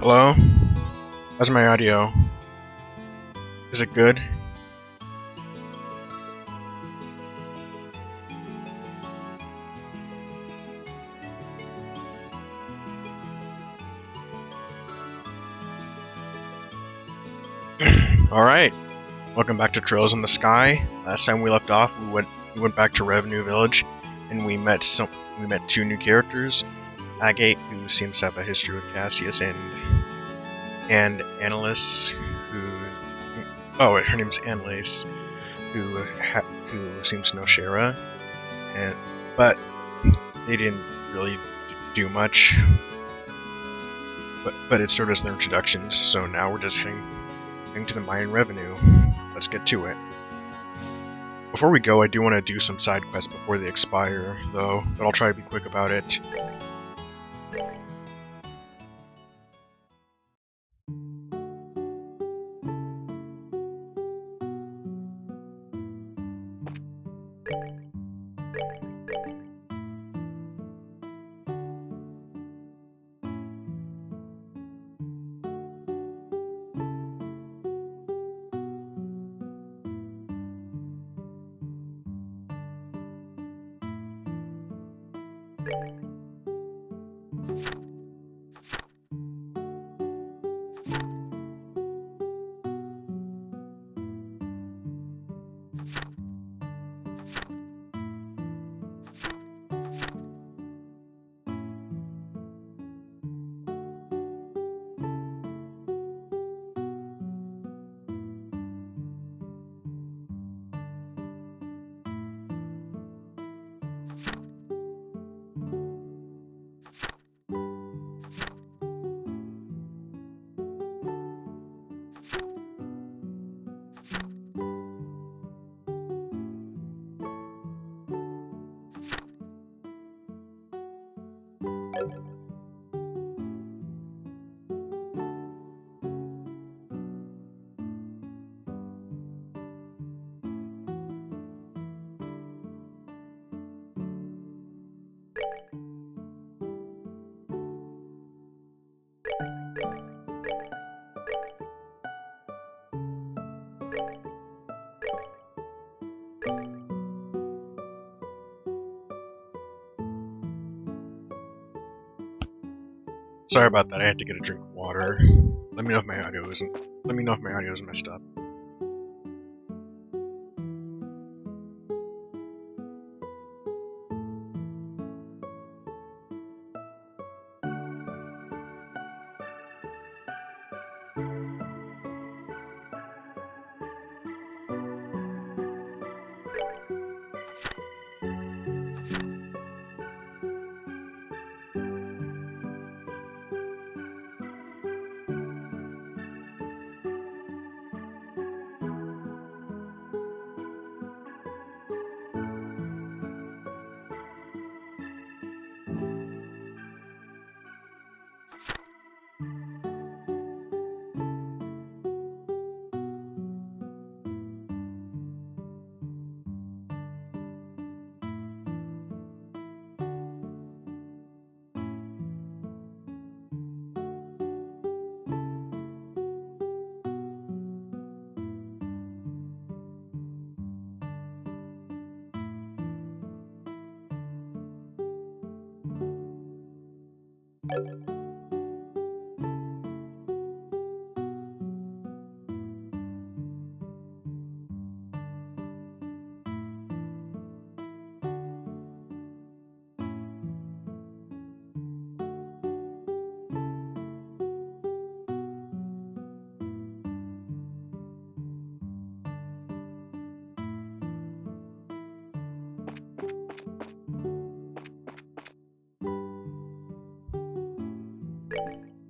Hello? How's my audio? Is it good? Alright. Welcome back to Trails in the Sky. Last time we left off, we went back to Revenue Village, and we met two new characters. Agate, who seems to have a history with Cassius, and Annalise, her name's Annalise, who seems to know Shara, but they didn't really do much. But it served as their introductions, so now we're just heading to the mine revenue. Let's get to it. Before we go, I do want to do some side quests before they expire, though, but I'll try to be quick about it. Sorry about that, I had to get a drink of water. Let me know if my audio is messed up.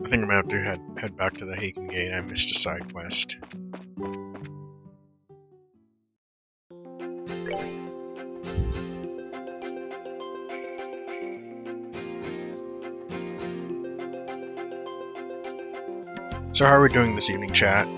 I think I'm gonna have to head back to the Haken Gate. I missed a side quest. So how are we doing this evening, chat?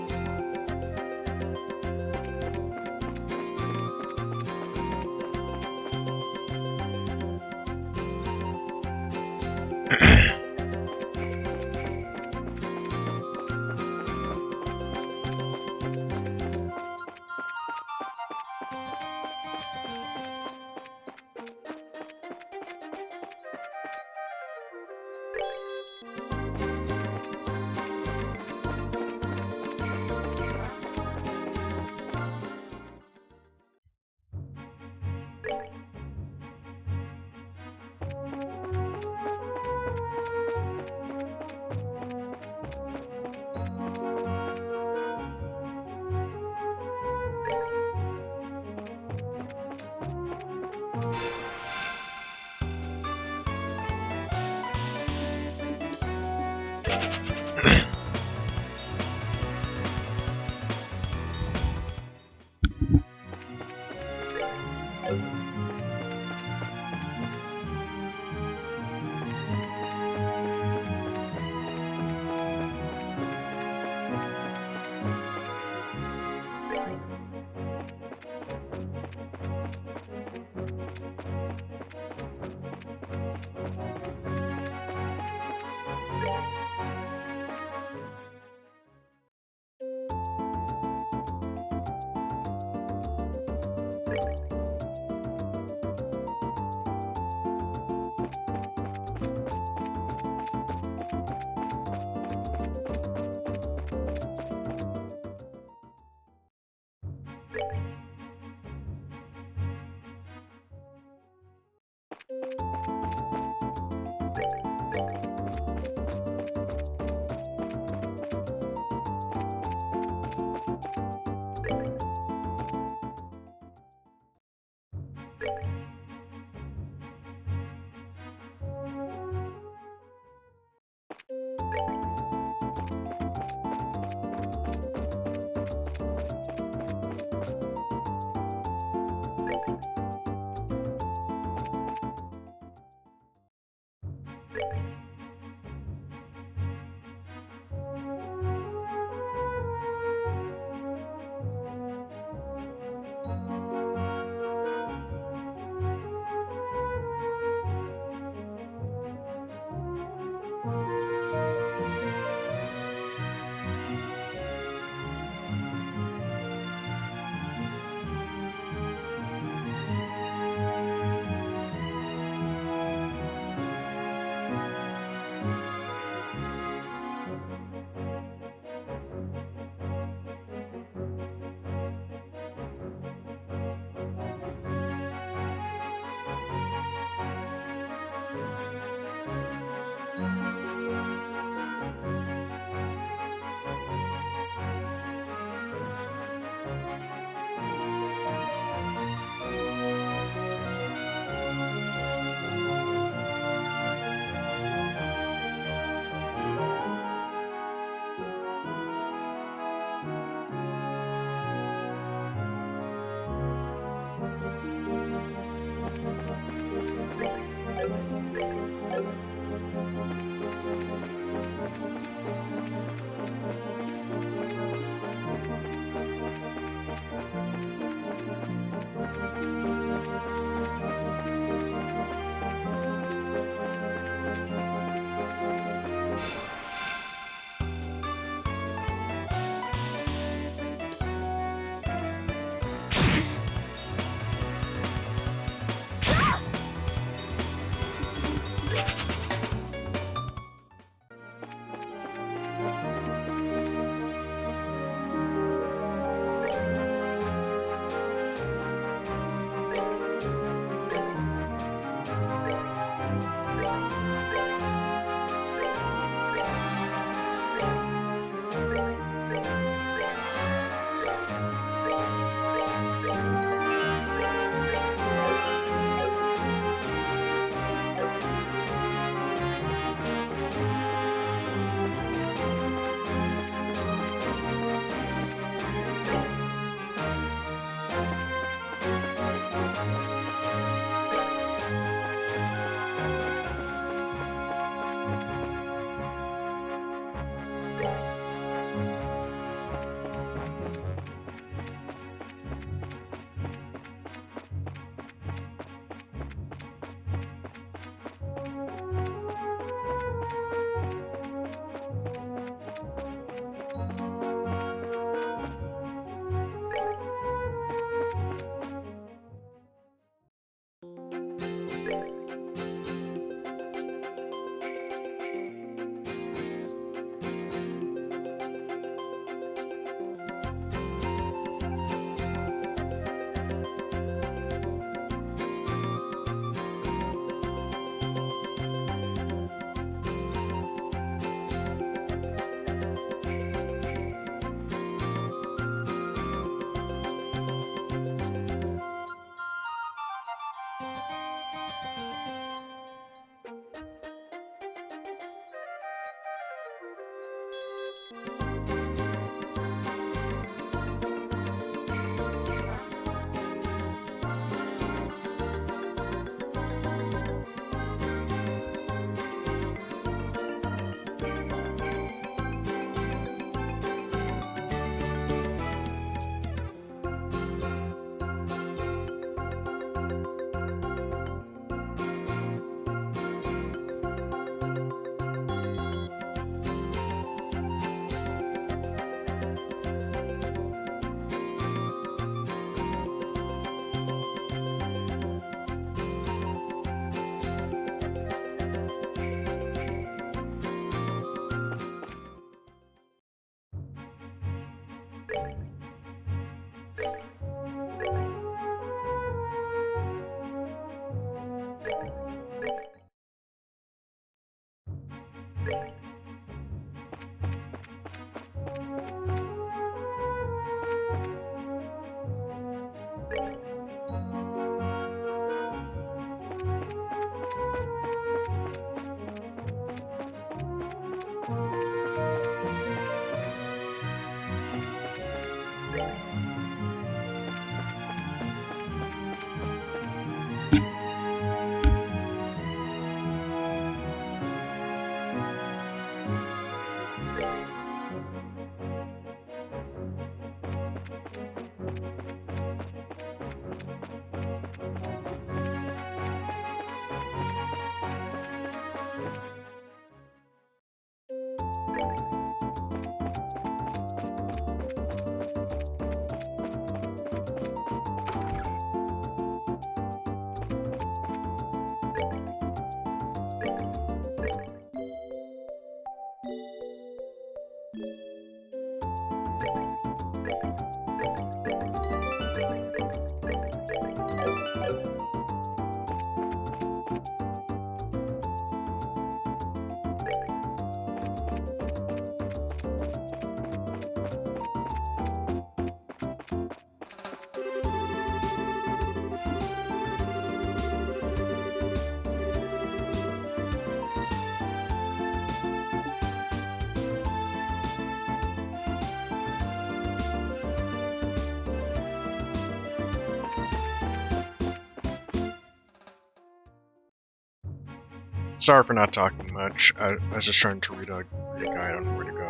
Sorry for not talking much. I was just trying to read a guide on where to go.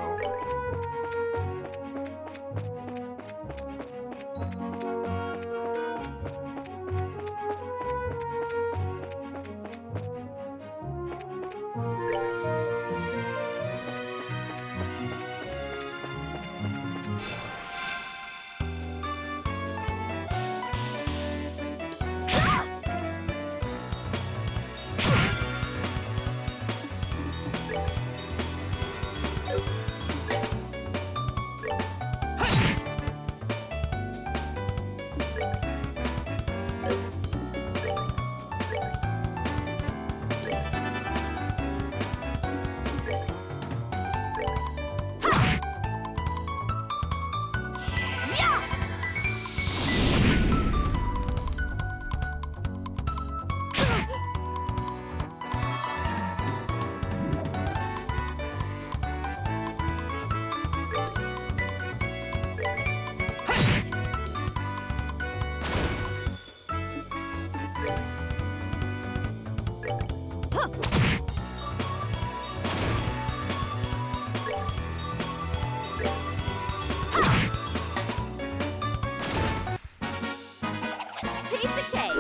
Piece of cake.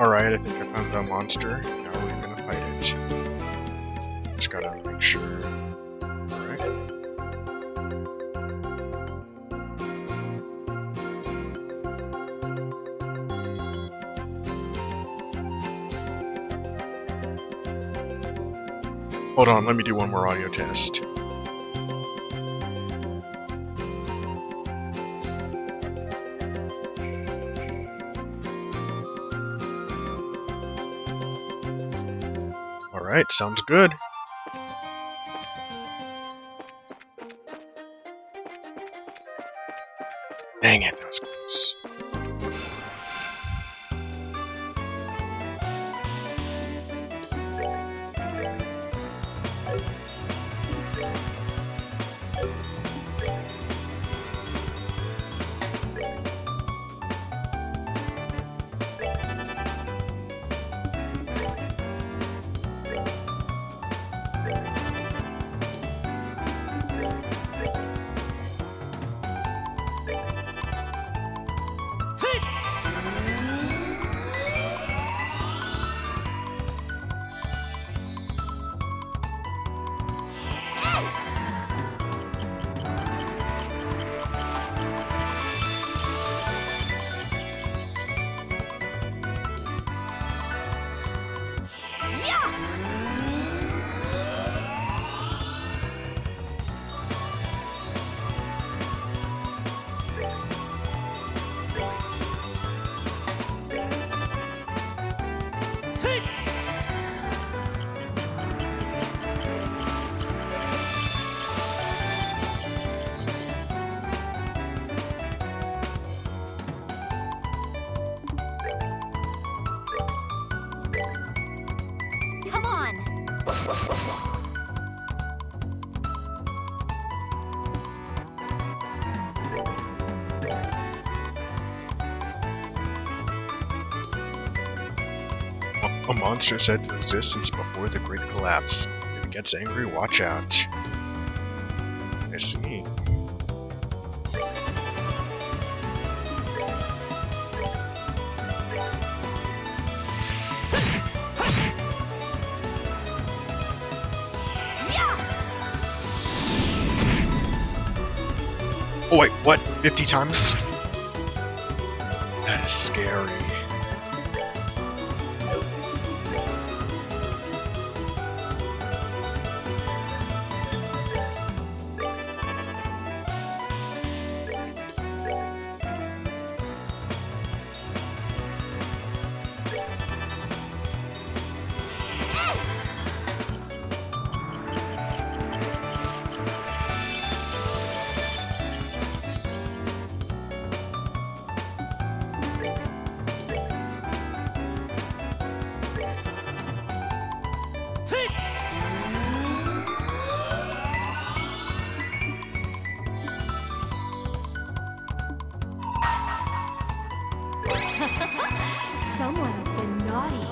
Alright, I think I found the monster. Now we're gonna fight it. Just gotta make sure. Alright. Hold on, let me do one more audio test. Alright, sounds good. Dang it, that was close. Come on! A monster said to exist since before the Great Collapse. If it gets angry, watch out. I see. Oh wait, what? 50 times? That is scary. Someone's been naughty.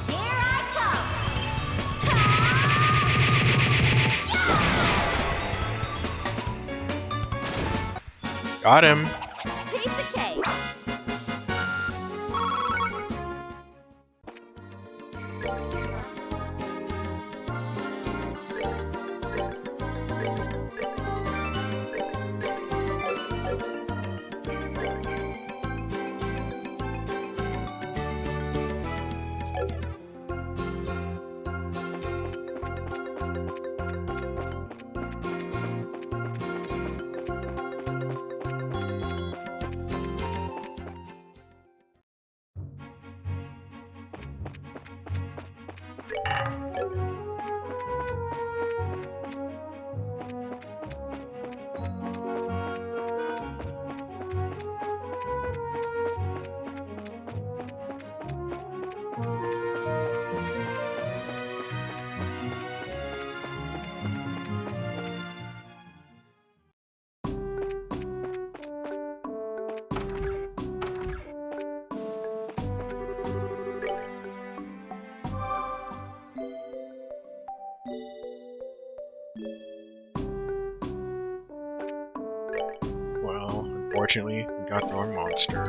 Here I come. Got him. Piece of cake. Unfortunately, we got the wrong monster.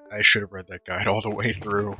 I should have read that guide all the way through.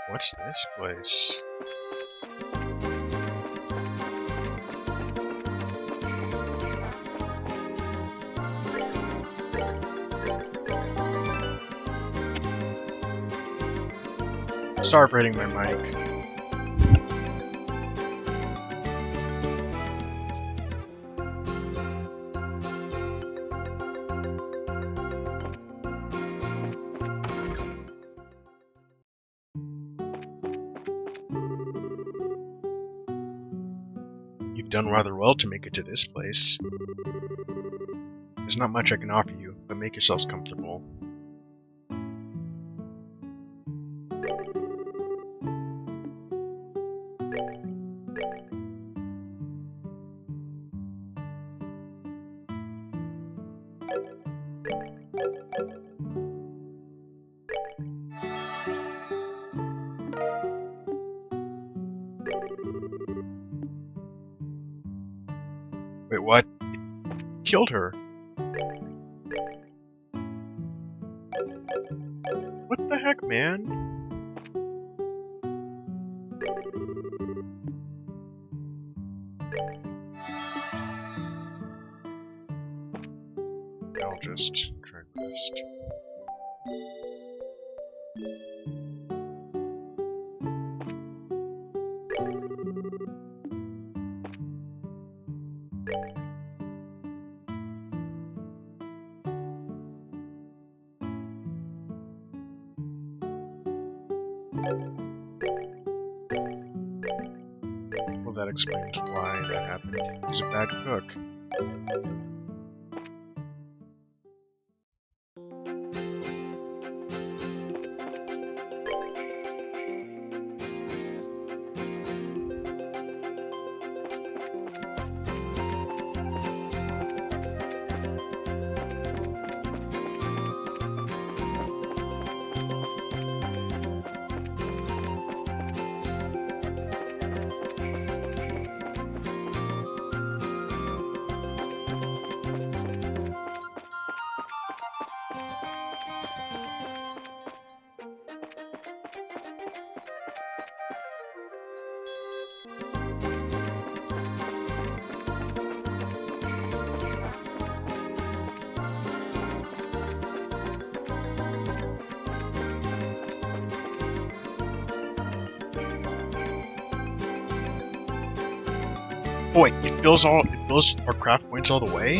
What's this place? Sorry for hitting my mic. You've done rather well to make it to this place. There's not much I can offer you, but make yourselves comfortable. Wait, what? You killed her. What the heck, man? I'll just try my best. Well, that explains why that happened. He's a bad cook. Boy, it fills our craft points all the way?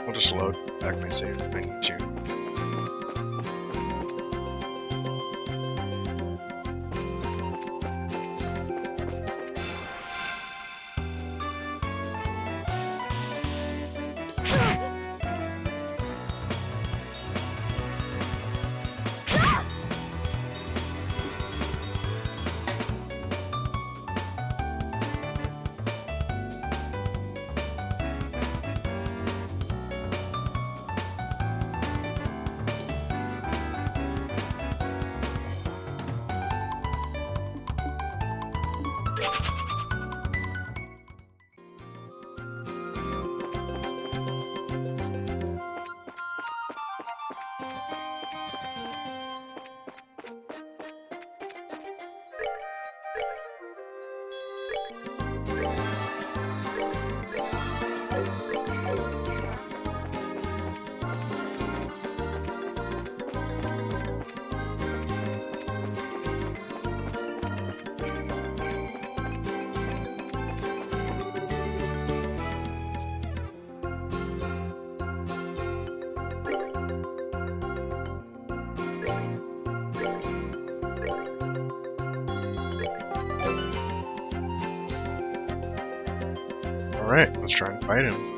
I'll just load back my save if I need to. Alright, let's try and fight him.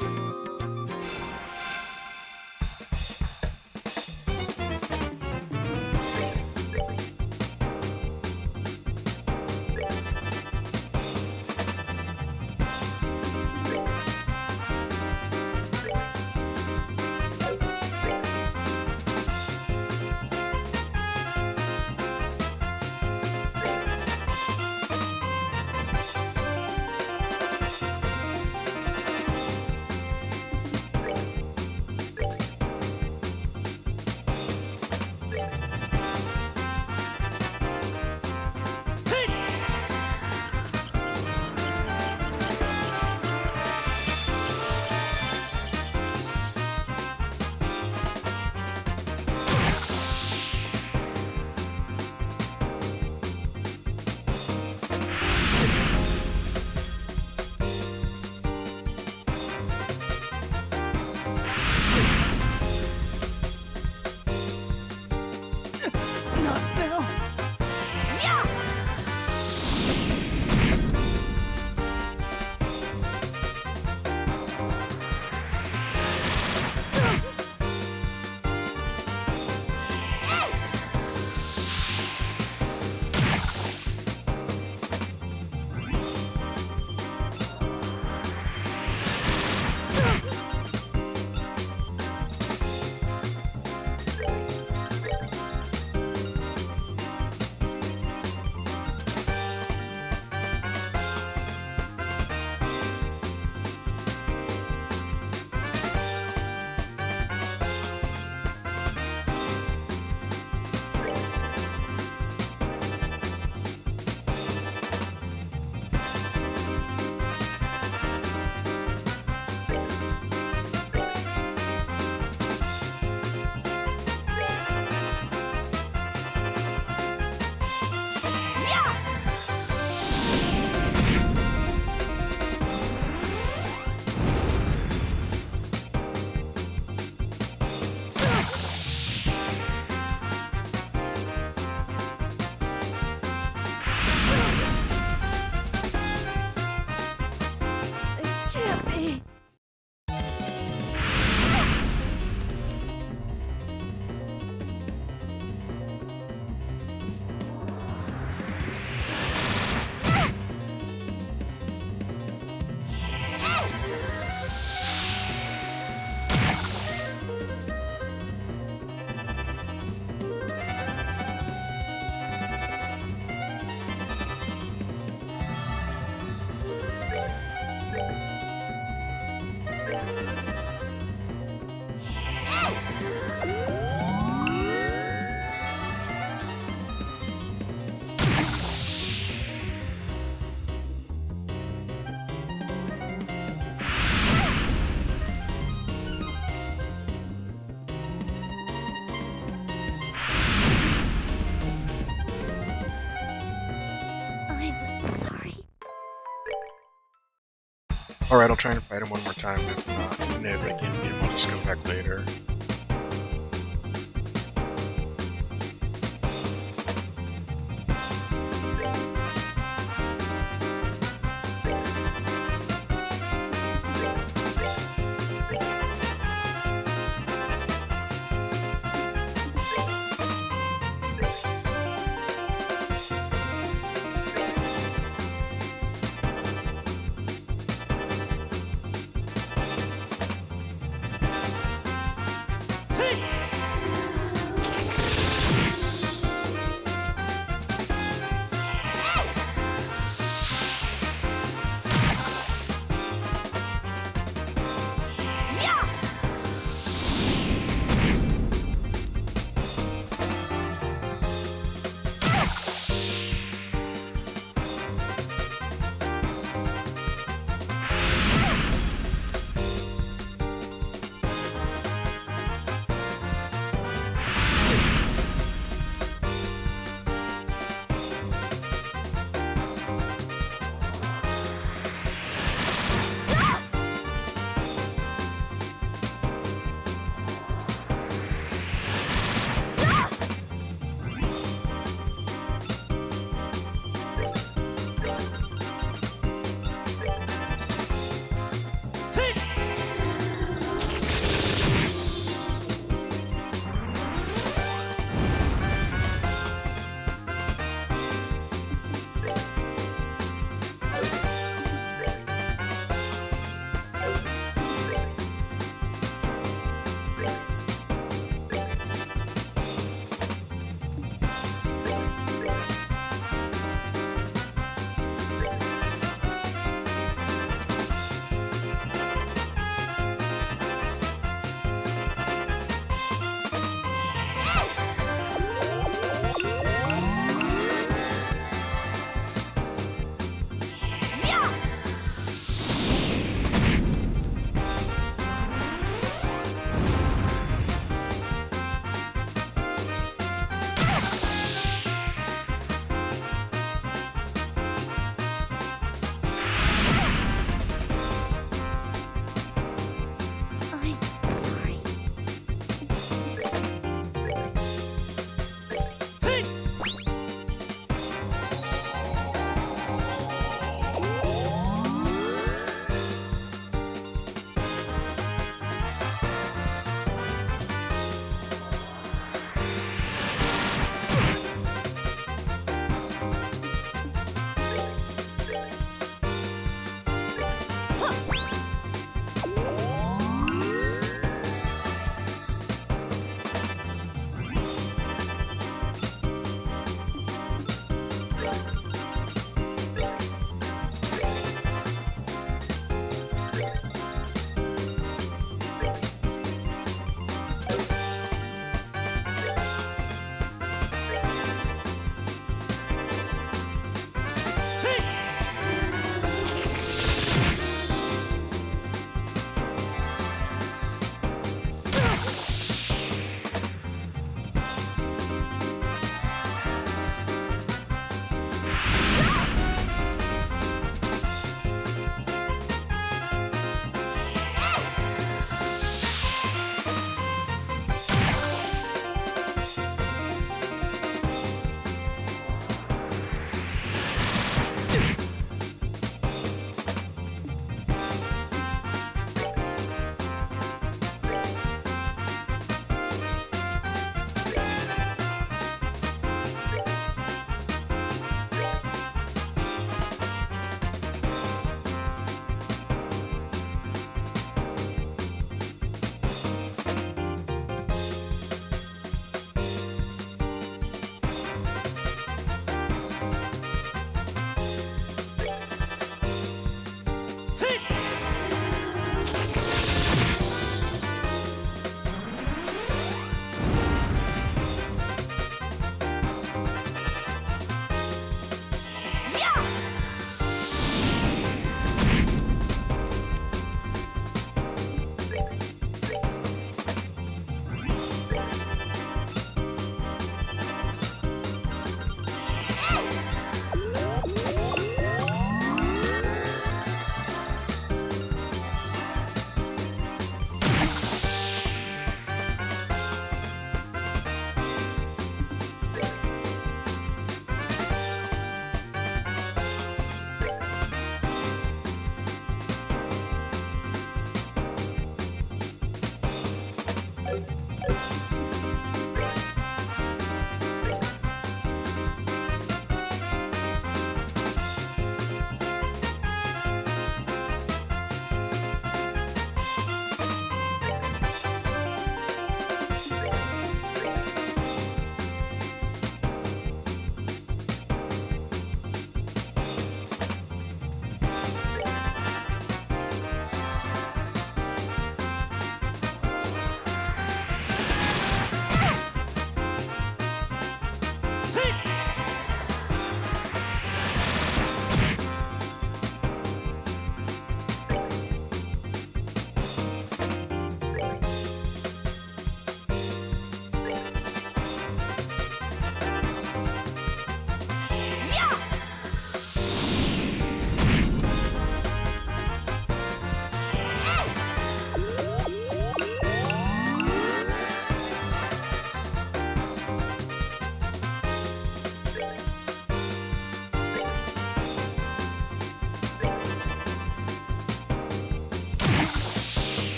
Alright, I'll try and fight him one more time. If not, and if I can't beat him, I'll just come back later.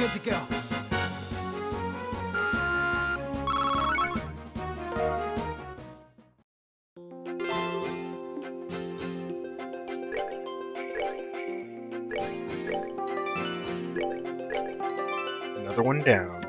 good to go. Another one down.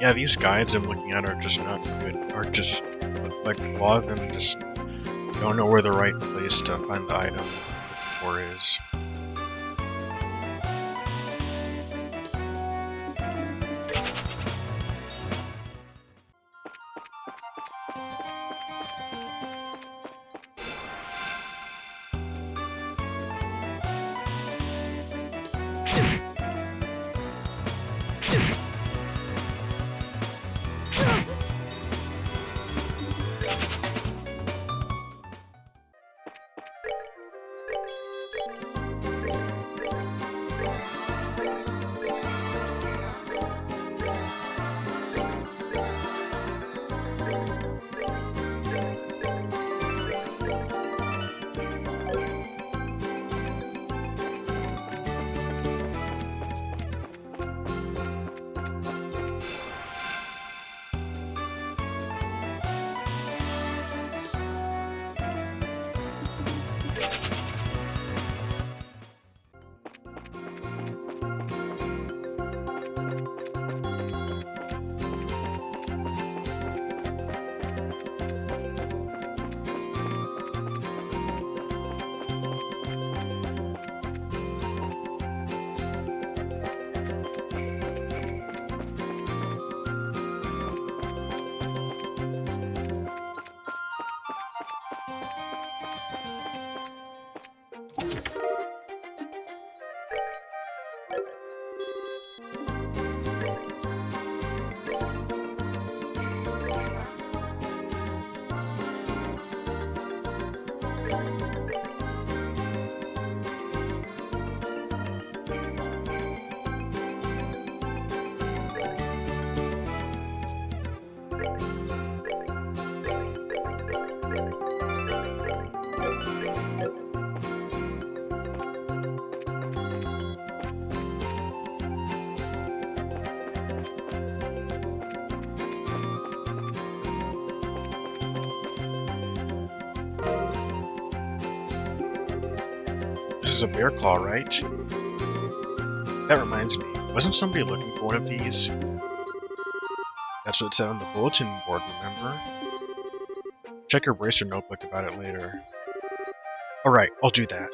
Yeah, these guides I'm looking at are just not good. Are just, like, a lot of them just don't know where the right place to find the item or is. This is a bear claw, right? That reminds me, wasn't somebody looking for one of these? That's what it said on the bulletin board, remember? Check your bracer notebook about it later. Alright, I'll do that.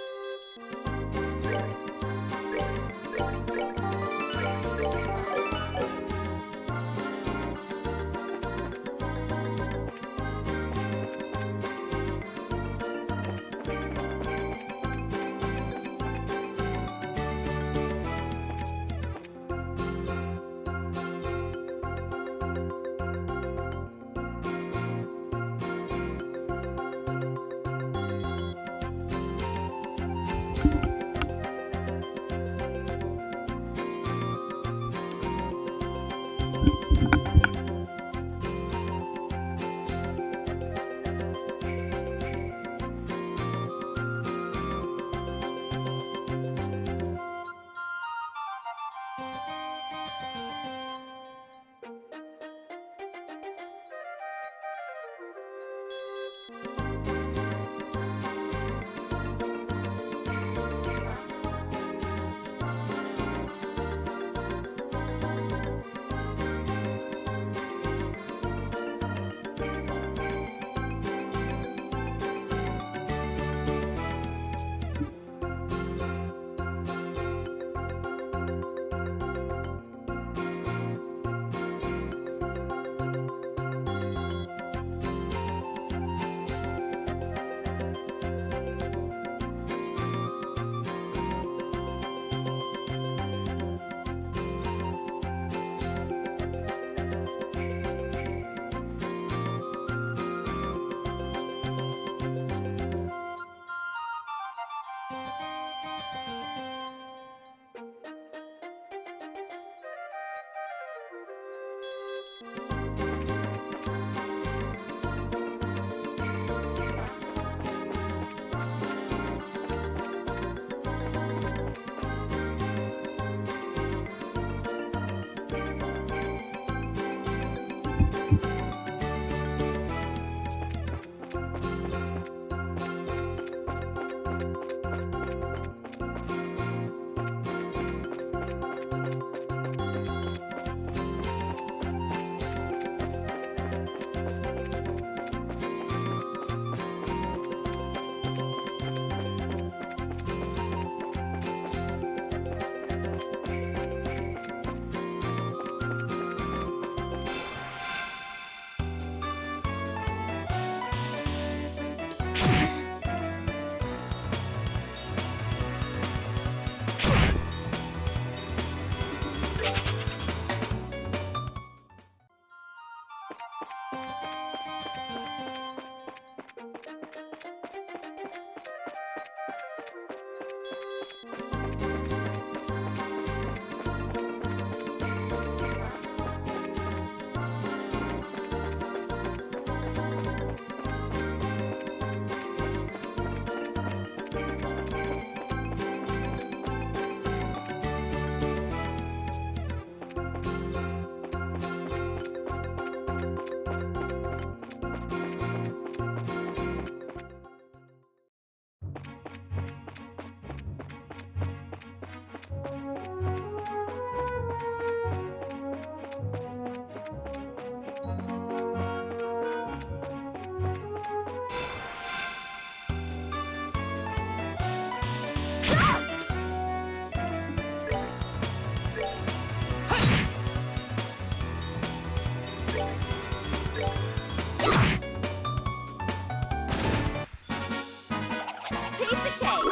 Piece of cake.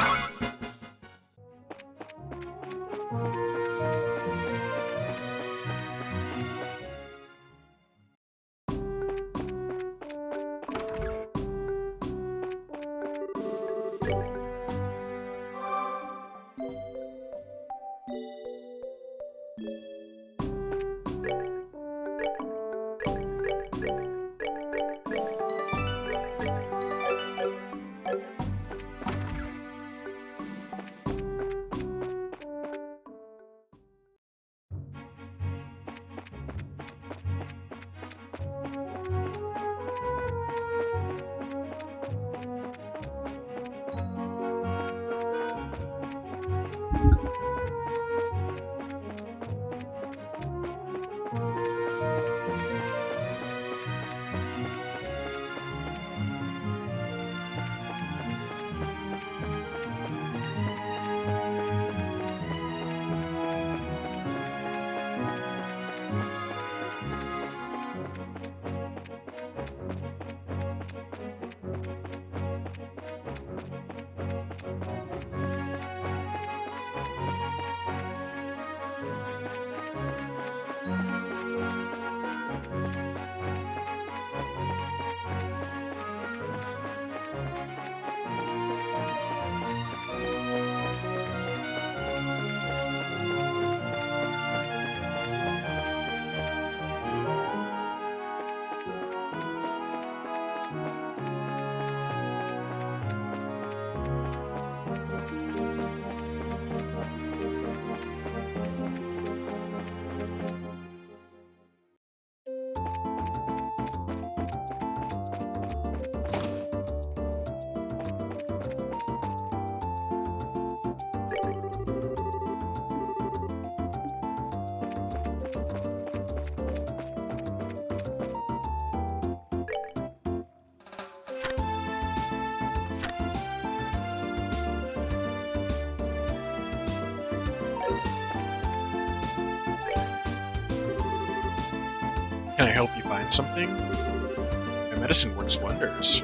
Can I help you find something? My medicine works wonders.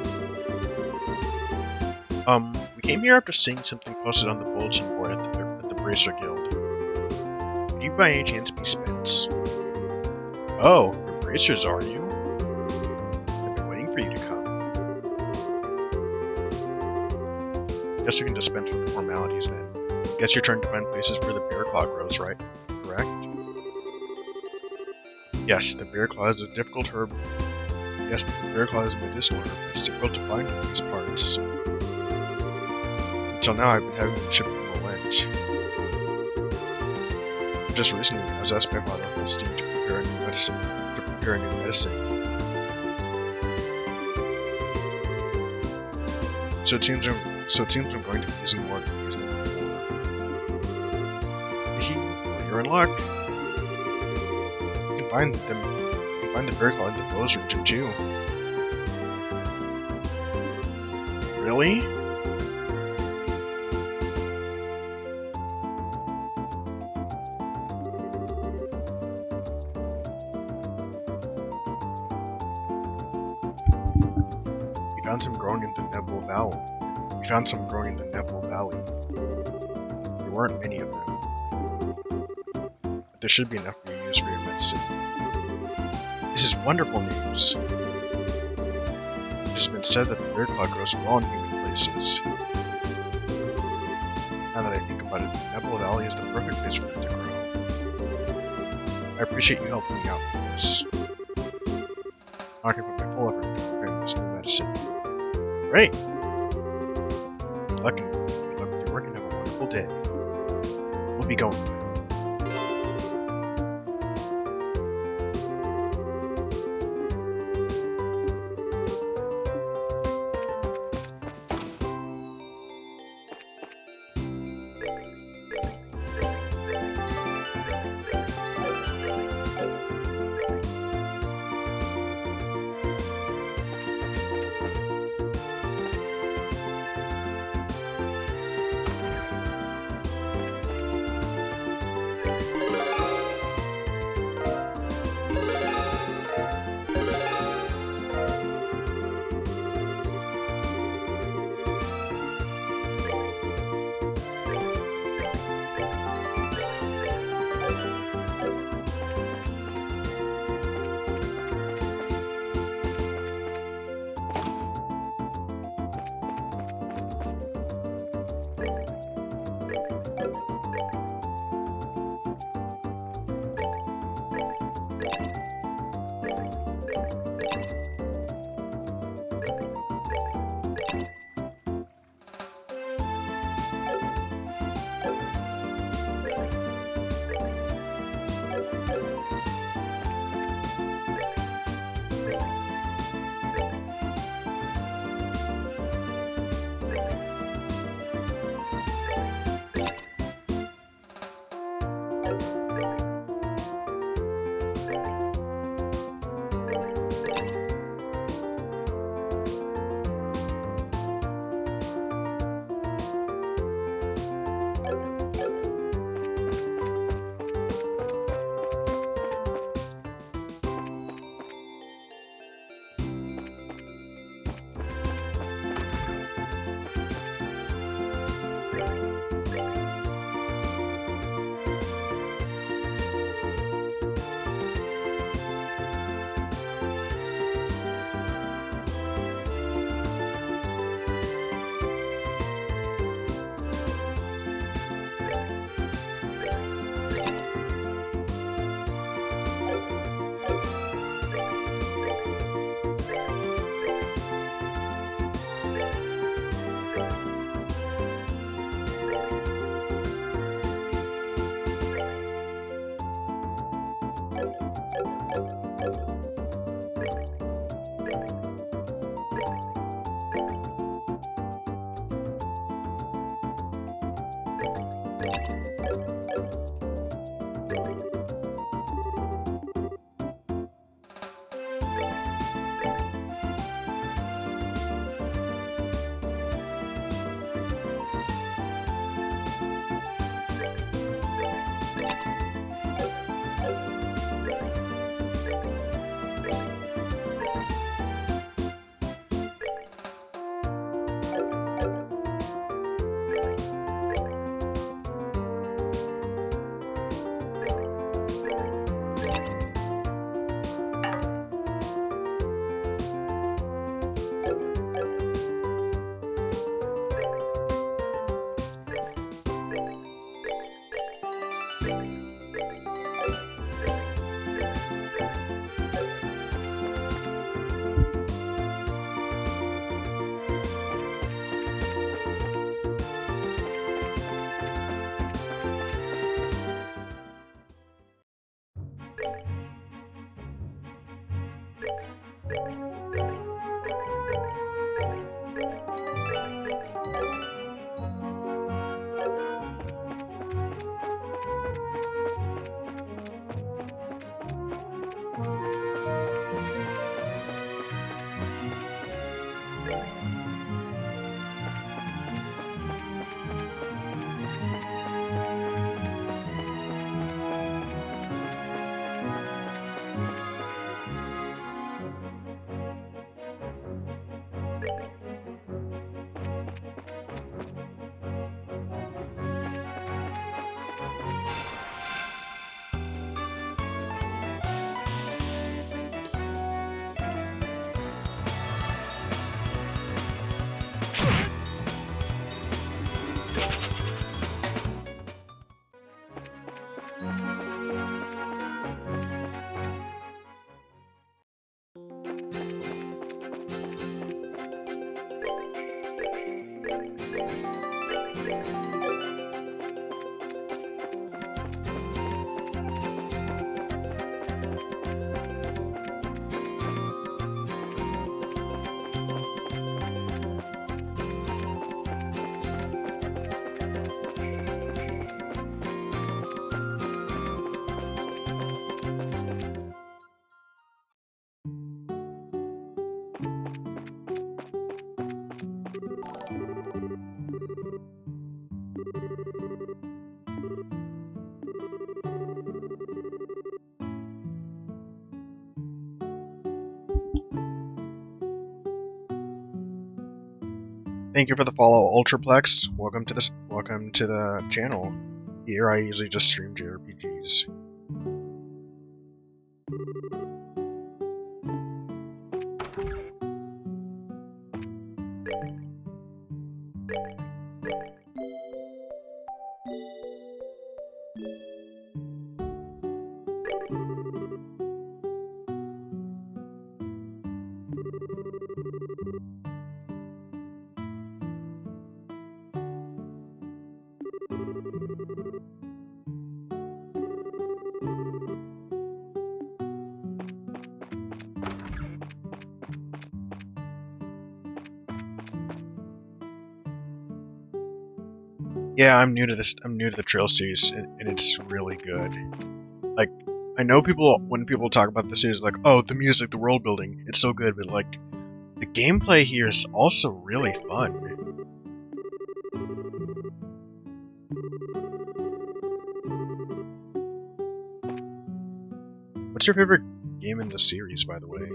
We came here after seeing something posted on the bulletin board at the Bracer Guild. Would you by any chance be Spence? Oh, you're Bracers, are you? I've been waiting for you to come. Guess we can dispense with the formalities then. Guess you're trying to find places where the bear claw grows, right? Correct? Yes, the bear claw is a difficult herb. Yes, the bear claw is a medicinal herb that's difficult to find in these parts. Until now, I've been having them shipped from Lent. Just recently, I was asked by Father Holstein to prepare a new medicine. So it seems I'm going to be using more of these than before. Well, you're in luck. You can find the bear claw in the Bose region too. Really? We found some growing in the Nebel Valley. There weren't many of them. But there should be enough for you to use for your medicine. This is wonderful news. It has been said that the bear claw grows well in humid places. Now that I think about it, the Nebula Valley is the perfect place for them to grow. I appreciate you helping me out with this. Now I can put my full effort into preparing this new medicine. Great! Good luck with your work and have a wonderful day. We'll be going now. Thank you for the follow, Ultraplex. Welcome to the channel. Here I usually just stream JRPGs. Yeah, I'm new to this. I'm new to the Trail series, and it's really good. Like, I know when people talk about the series, like, oh, the music, the world building, it's so good, but like, the gameplay here is also really fun. What's your favorite game in the series, by the way?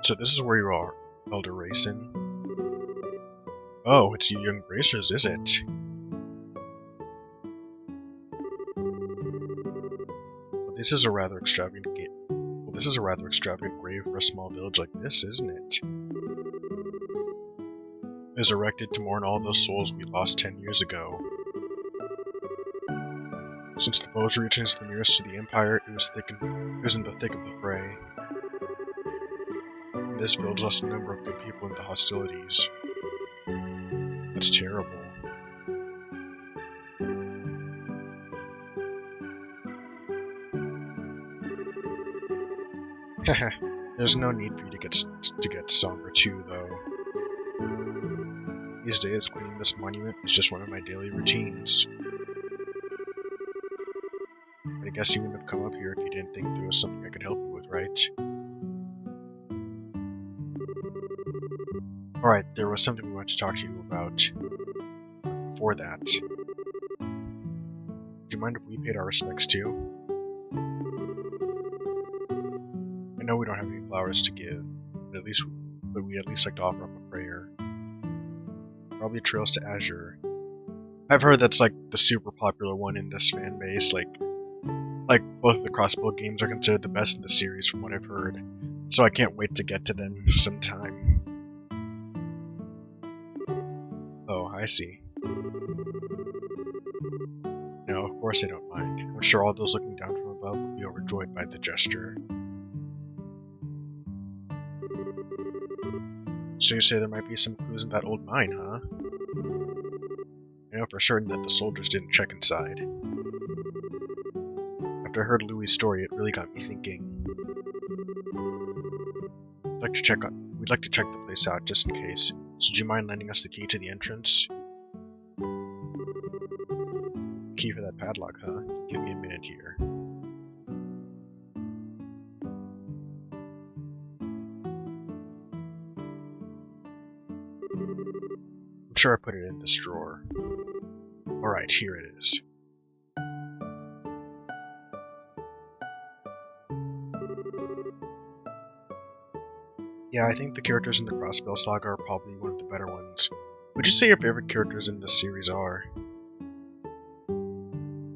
So this is where you are, Elder Racing. Oh, it's you young racers, is it? Well, this is a rather extravagant grave for a small village like this, isn't it? It was erected to mourn all those souls we lost 10 years ago. Since the Bose region is the nearest to the Empire, it was in the thick of the fray. And this village lost a number of good people in the hostilities. That's terrible. Heh, there's no need for you to get somber too, though. These days, cleaning this monument is just one of my daily routines. But I guess you wouldn't have come up here if you didn't think there was something I could help you with, right? Alright, there was something we wanted to talk to you about. Before that, would you mind if we paid our respects too? I know we don't have any flowers to give, but we'd at least like to offer up a prayer. Probably Trails to Azure. I've heard that's like the super popular one in this fan base. Like both of the crossbow games are considered the best in the series from what I've heard. So I can't wait to get to them sometime. Oh, I see. No, of course I don't mind. I'm sure all those looking down from above will be overjoyed by the gesture. So you say there might be some clues in that old mine, huh? I know for certain that the soldiers didn't check inside. After I heard Louis' story, it really got me thinking. We'd like to check the place out just in case. So do you mind lending us the key to the entrance? Key for that padlock, huh? Give me a minute here. I'm sure I put it in this drawer. Alright, here it is. Yeah, I think the characters in the Crossbell Saga are probably one of the better ones. Would you say your favorite characters in this series are?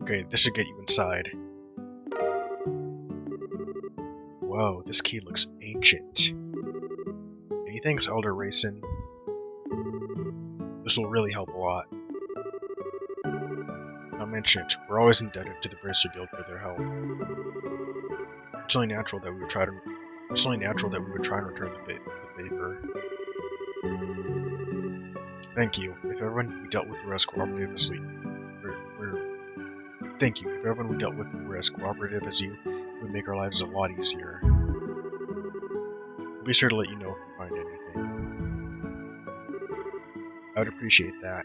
Okay, this should get you inside. Whoa, this key looks ancient. Many thanks, Elder Racing. This will really help a lot. Not mention it, we're always indebted to the Bracer Guild for their help. It's only natural that we would try and return the favor. Thank you. If everyone we dealt with were as cooperative as Thank you. If everyone we dealt with were as cooperative as you, it would make our lives a lot easier. We'll be sure to let you know if we find anything. I would appreciate that.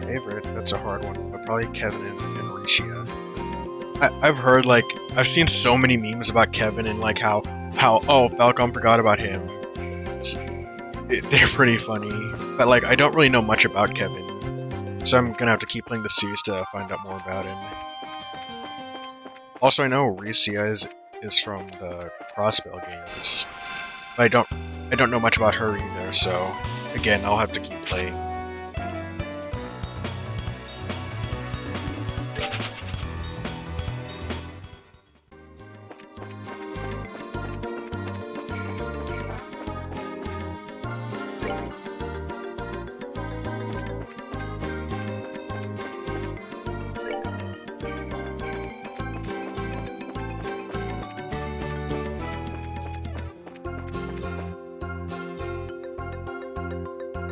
Favorite? That's a hard one, but probably Kevin and Risha. I've heard, like, I've seen so many memes about Kevin and, like, how oh, Falcon forgot about him. They're pretty funny. But, like, I don't really know much about Kevin, so I'm gonna have to keep playing the series to find out more about him. Also, I know Risha is from the Crossbell games, but I don't know much about her either, so, again, I'll have to keep playing.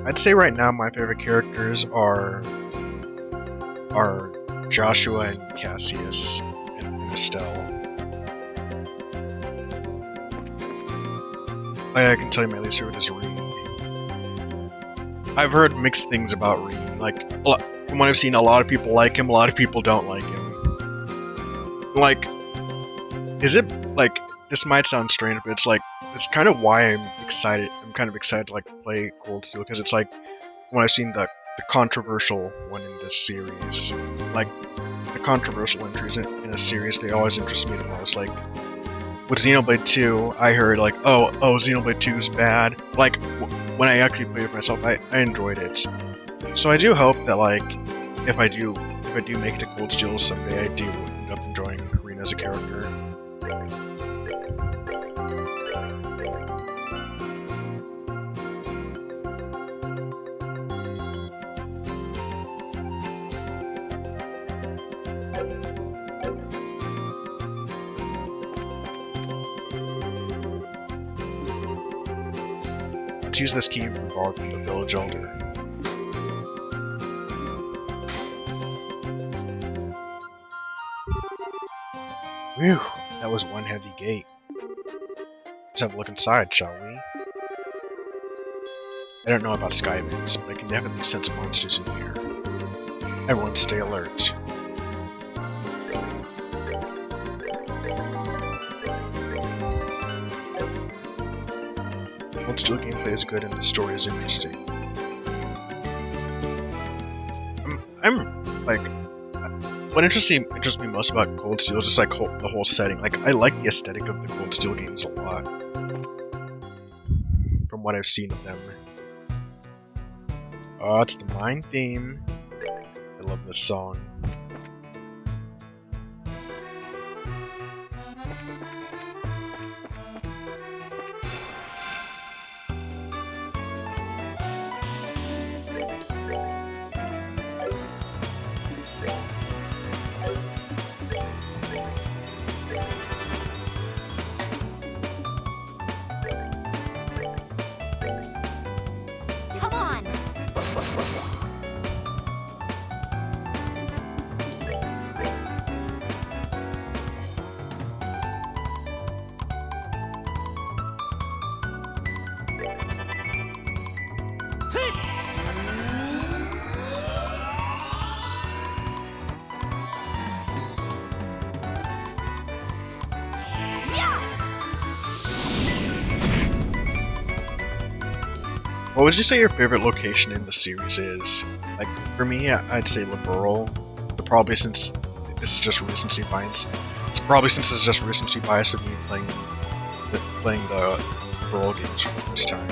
I'd say right now my favorite characters are Joshua and Cassius and Estelle. I can tell you my least favorite is Reed. I've heard mixed things about Reed. Like, from what I've seen, a lot of people like him, a lot of people don't like him. Like, is it, like, this might sound strange, but it's like, it's kind of why I'm kind of excited to, like, play Cold Steel, because it's like, when I've seen the controversial one in this series, like, the controversial entries in a series, they always interest me the most. Like, with Xenoblade 2, I heard, like, oh, Xenoblade 2 is bad. Like, when I actually played it for myself, I enjoyed it. So I do hope that, like, if I do make it to Cold Steel someday, I do end up enjoying Karina as a character. Let's use this key to borrow from the village elder. Whew, that was one heavy gate. Let's have a look inside, shall we? I don't know about Skybins, but I can definitely sense monsters in here. Everyone stay alert. Cold Steel gameplay is good and the story is interesting. I'm like, what interests me most about Cold Steel is just like the whole setting. Like, I like the aesthetic of the Cold Steel games a lot, from what I've seen of them. Oh, it's the mine theme. I love this song. What would you say your favorite location in the series is? Like, for me, I'd say Liberal. But probably since it's just recency bias. It's just recency bias of me playing the Liberal games for the first time.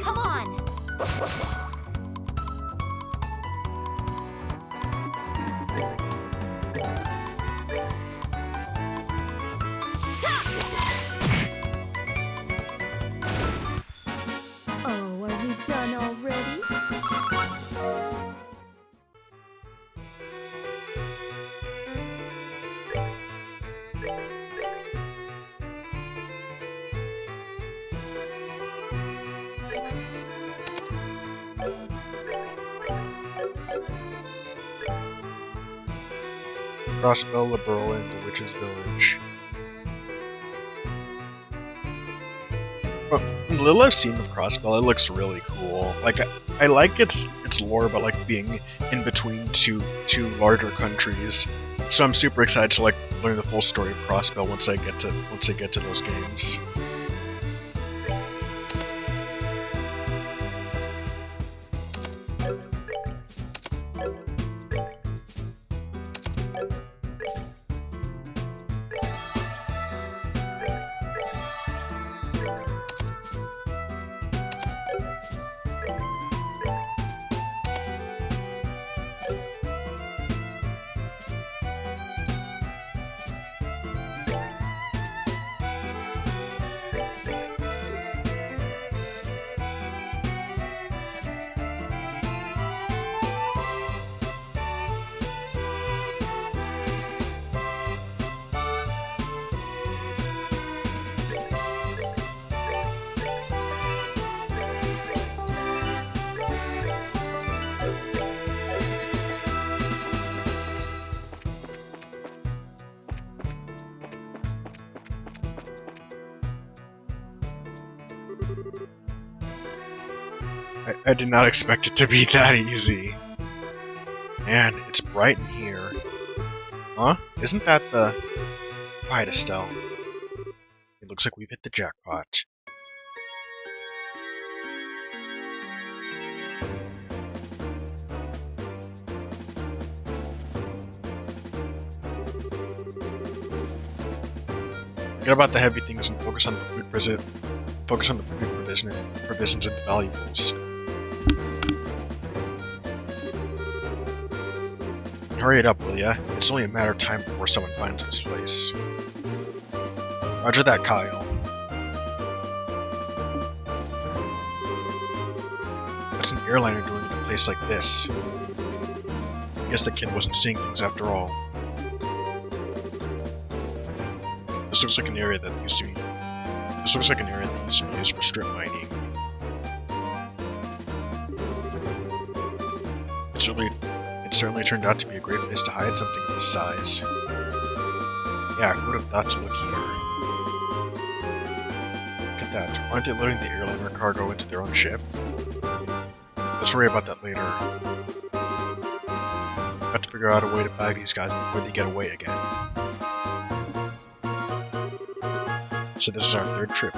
Come on. Oh, are we done already? Crossbell, Liberal, and the Witch's Village. Well, from the little I've seen of Crossbell, it looks really cool. Like, I like its lore about like being in between two larger countries. So I'm super excited to like learn the full story of Crossbell once I get to those games. I did not expect it to be that easy. Man, it's bright in here. Huh? Isn't that the... Quiet, Estelle. It looks like we've hit the jackpot. Forget about the heavy things and focus on the food provisions and the valuables. Hurry it up, will ya? It's only a matter of time before someone finds this place. Roger that, Kyle. What's an airliner doing in a place like this? I guess the kid wasn't seeing things after all. This looks like an area that used to be used for strip mining. It It certainly turned out to be a great place to hide something of this size. Yeah, who would have thought to look here? Look at that. Aren't they loading the airliner cargo into their own ship? Let's worry about that later. Have to figure out a way to bag these guys before they get away again. So this is our third trip.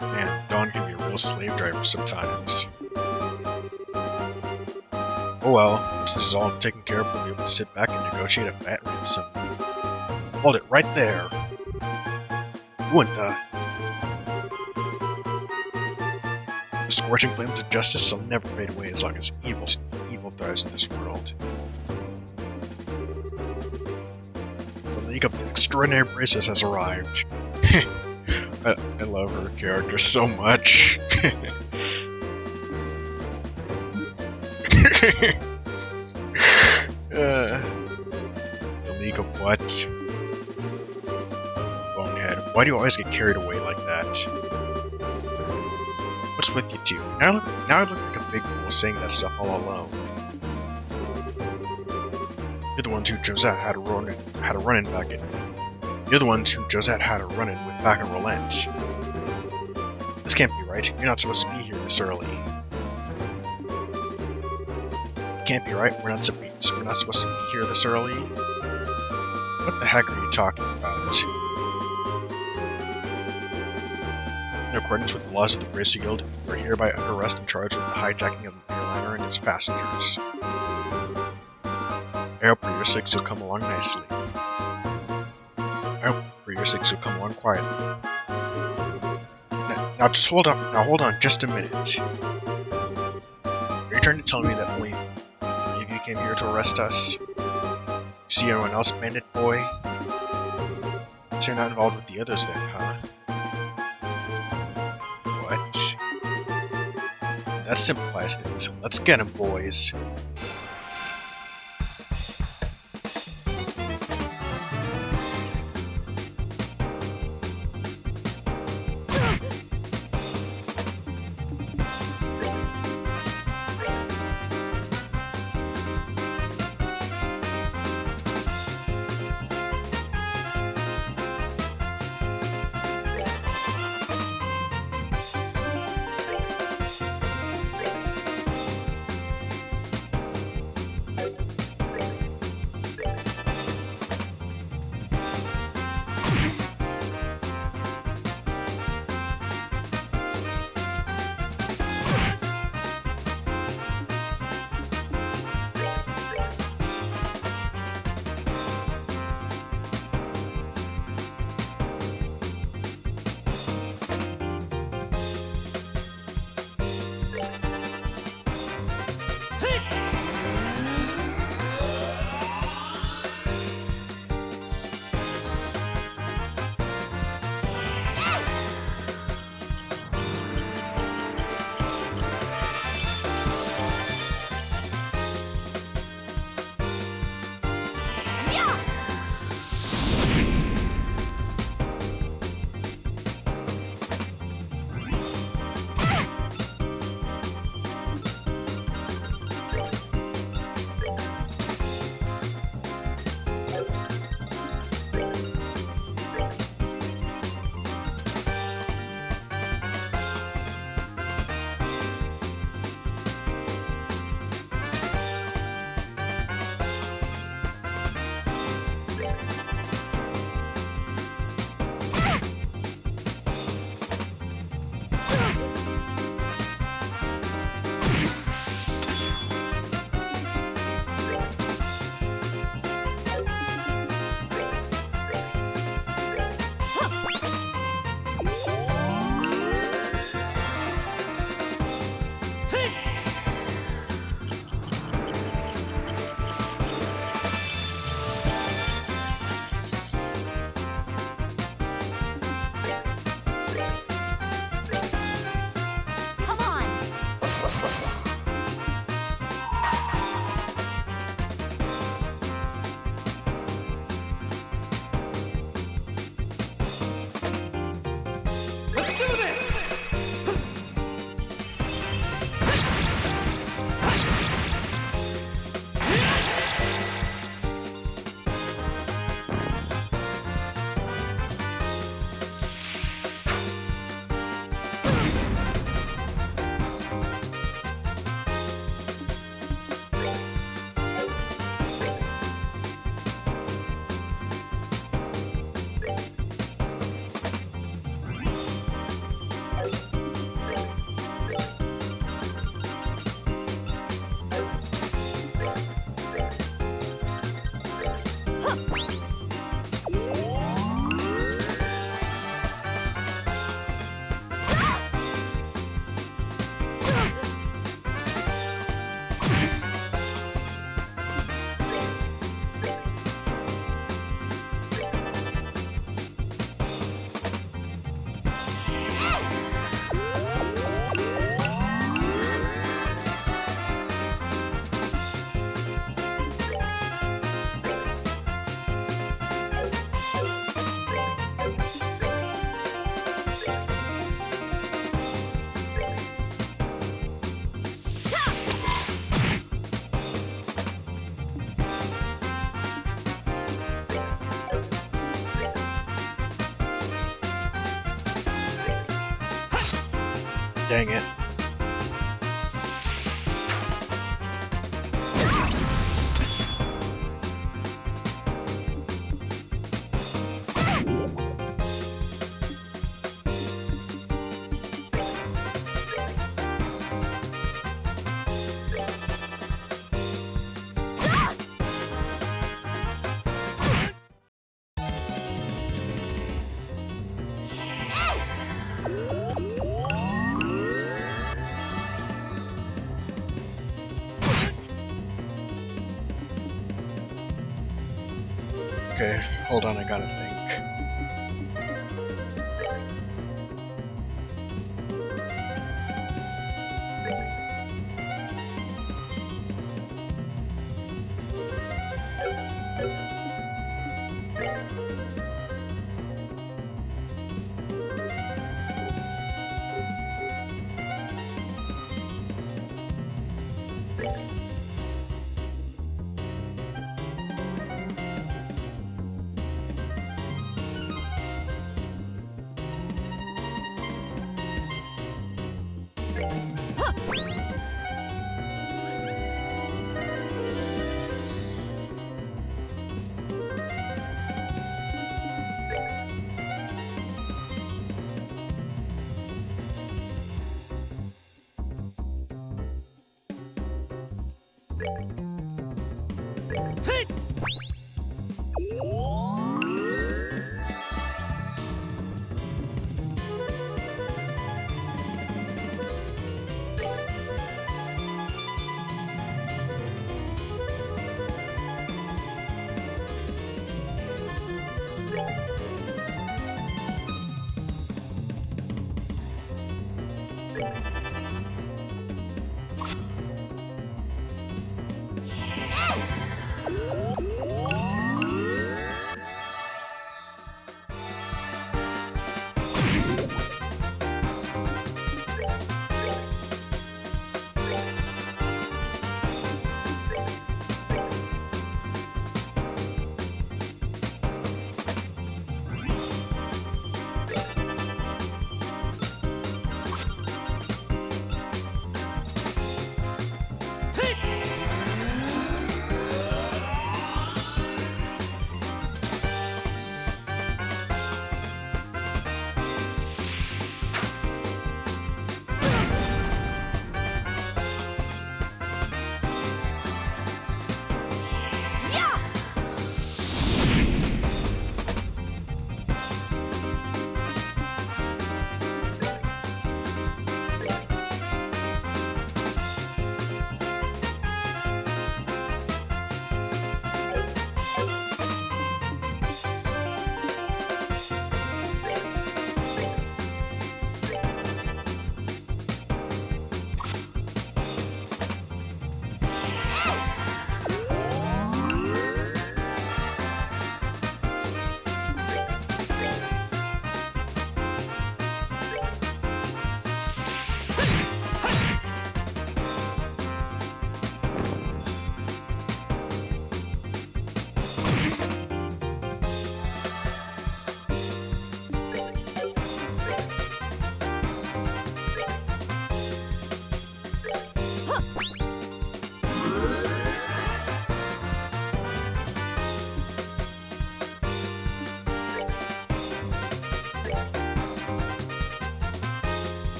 Man, Dawn can be a real slave driver sometimes. Oh well, once this is all taken care of, we'll be able to sit back and negotiate a fat ransom. Hold it right there! Who in the... The scorching flames of justice shall never fade away as long as evil thrives in this world. The League of the Extraordinary Braces has arrived. I love her character so much. The League of what? Bonehead. Why do you always get carried away like that? What's with you two? Now I look like a big fool saying that stuff all alone. You're the ones who Josette had a run-in back in. You're the ones who Josette had a run-in with back in Relent. This can't be right. You're not supposed to be here this early. It can't be right. We're not supposed to be here this early. What the heck are you talking about? In accordance with the laws of the Bracer Guild, you are hereby under arrest and charged with the hijacking of an airliner and its passengers. I hope for your sakes you'll come along nicely. I hope for your sakes you'll come along quietly. Now just hold on. Now hold on just a minute. Are you trying to tell me that only 3 of you came here to arrest us? You see anyone else, bandit boy? So you're not involved with the others then, huh? What? That simplifies things. Let's get him, boys. Dang it. Okay, hold on, I gotta think.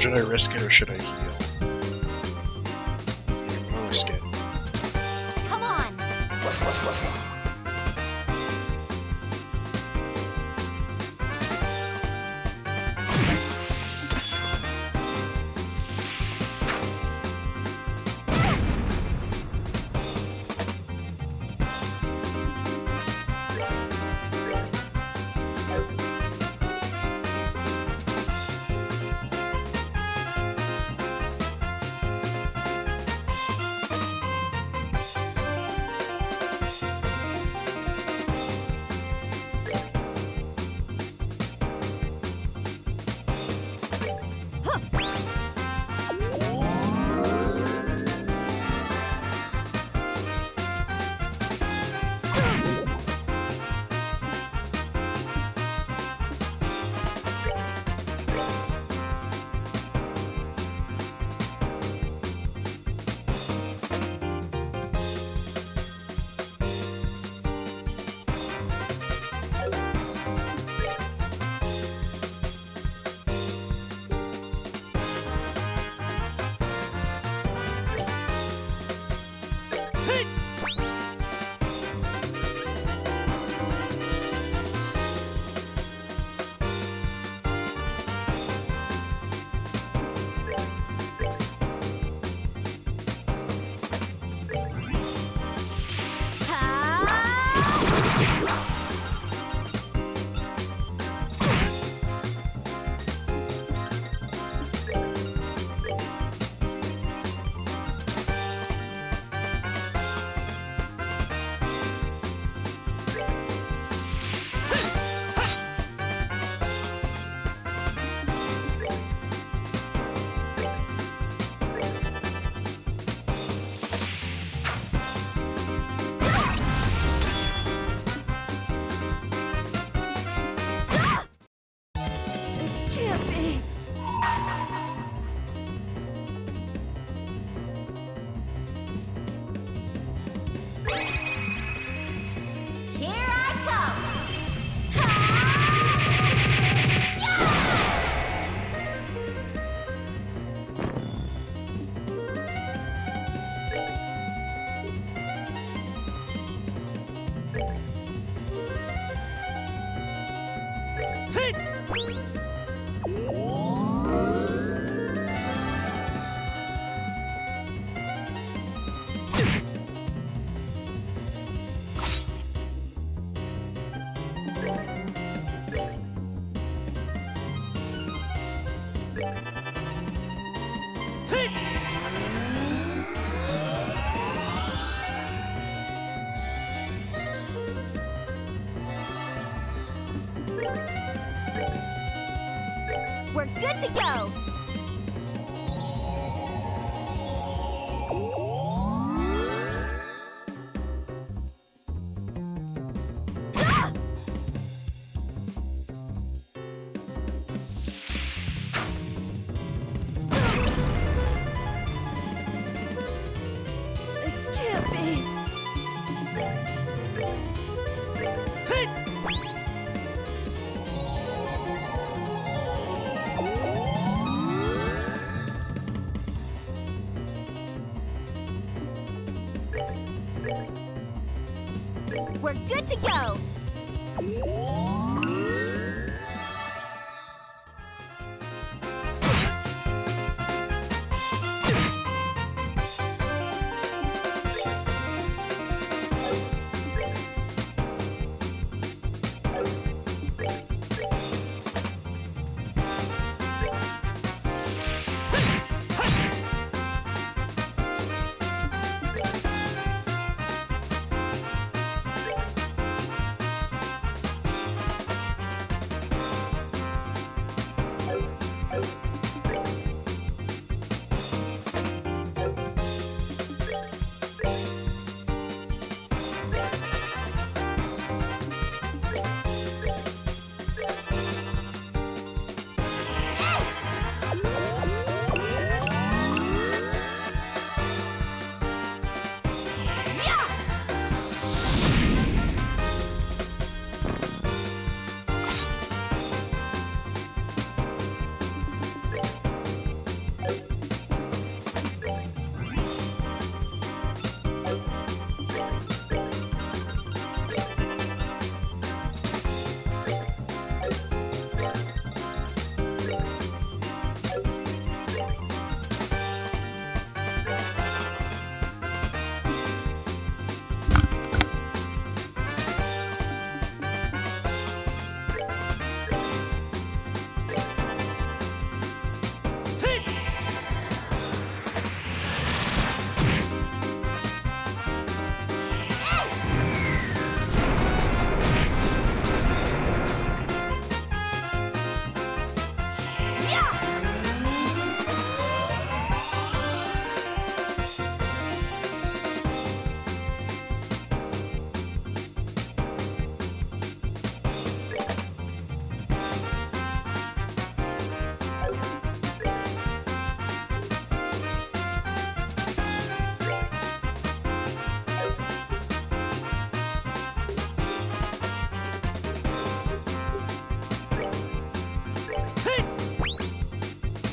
Should I risk it or should I heal? I'll risk it. Come on! We're good to go! It can't be! We're good to go!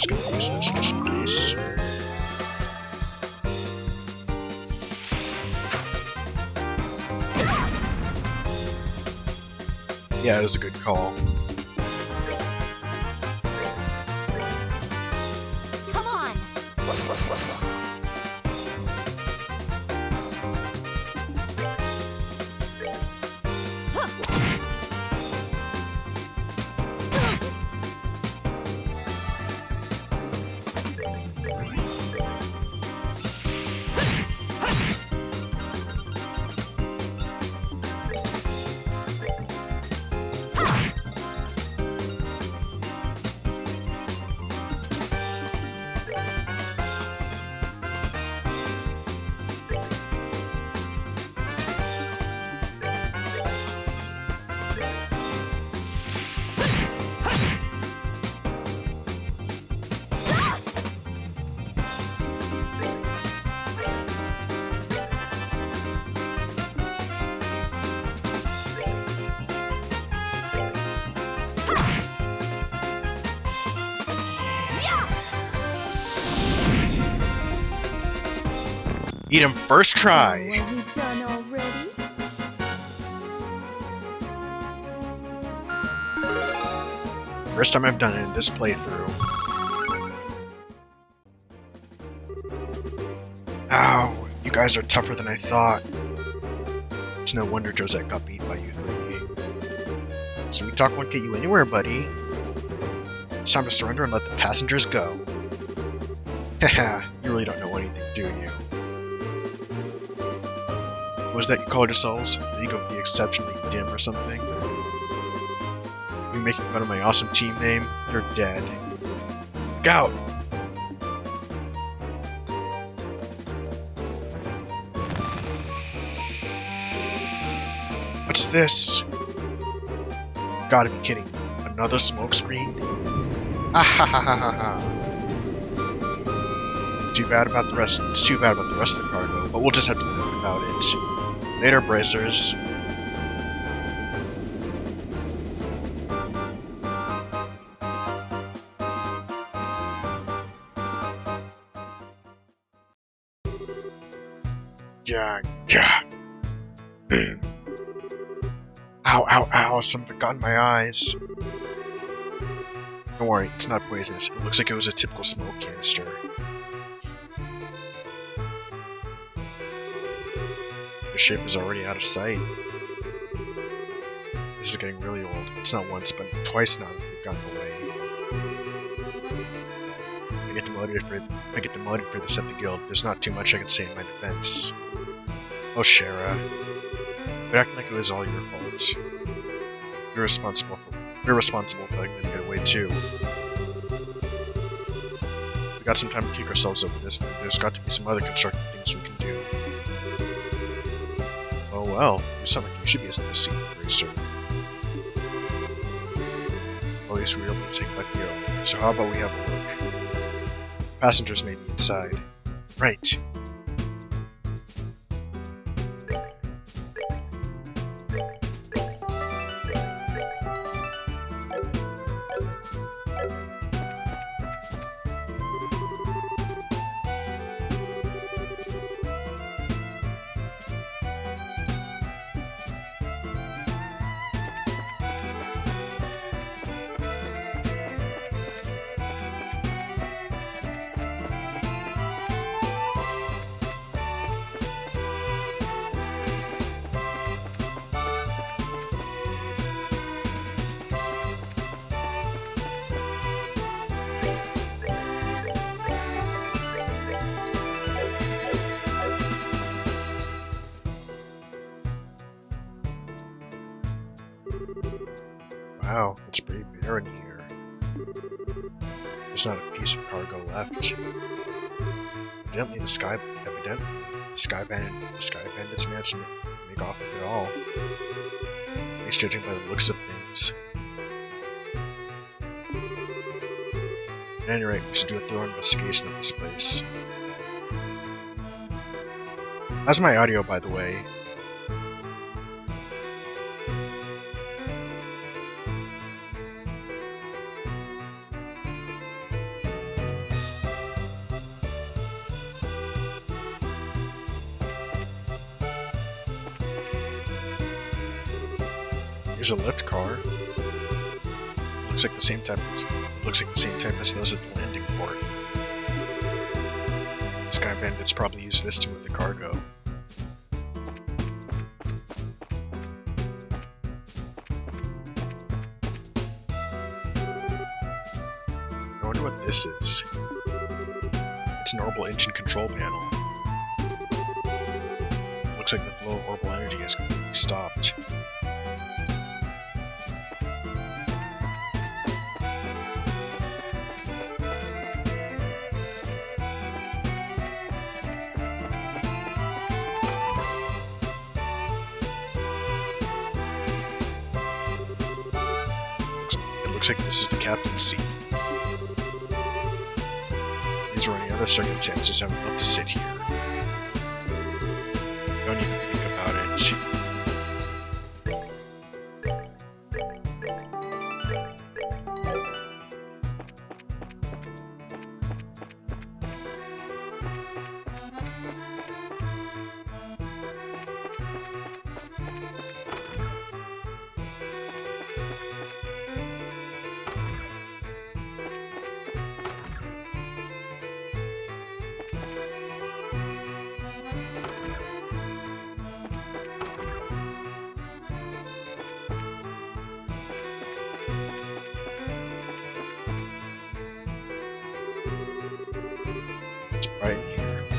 Just gonna use this just in case. Yeah, it was a good call. Come on! Eat him first Oh, try! are we done already? First time I've done it in this playthrough. Ow! You guys are tougher than I thought. It's no wonder Josette got beat by you three. Sweet talk won't get you anywhere, buddy. It's time to surrender and let the passengers go. Haha, you really don't know anything, do you? Was that you called yourselves League of the Exceptionally Dim or something? You making fun of my awesome team name? You're dead. Look out! What's this? Gotta be kidding. Another smoke screen? Ah ha ha ha ha ha. Too bad about the rest. It's too bad about the rest of the cargo, but we'll just have to live without it. Later, bracers. Yeah, yeah. Ow, ow, ow, something got in my eyes. Don't worry, it's not poisonous. It looks like it was a typical smoke canister. The ship is already out of sight. This is getting really old. It's not once, but twice now that they've gotten away. I get demoted for this at the guild. There's not too much I can say in my defense. Oh, Shara. Quit acting like it was all your fault. You're responsible for letting them get away too. We got some time to kick ourselves over this, and there's got to be some other constructive things we can do. Oh well, you sound like you should be a scene racer. At least we were able to take back the O. So how about we have a look? Passengers may be inside. Right. Wow, it's pretty barren here. There's not a piece of cargo left. Evidently the sky bandits managed to make off with it all. At least judging by the looks of things. At any rate, we should do a thorough investigation of this place. How's my audio, by the way? Here's a lift car. Looks like the same type as those at the landing port. Sky bandits probably use this to move the cargo. I wonder what this is. It's an orbital engine control panel. Looks like the flow of orbital energy has completely stopped. Looks like this is the captain's seat. These or any other circumstances, I would love to sit here. Don't even think about it.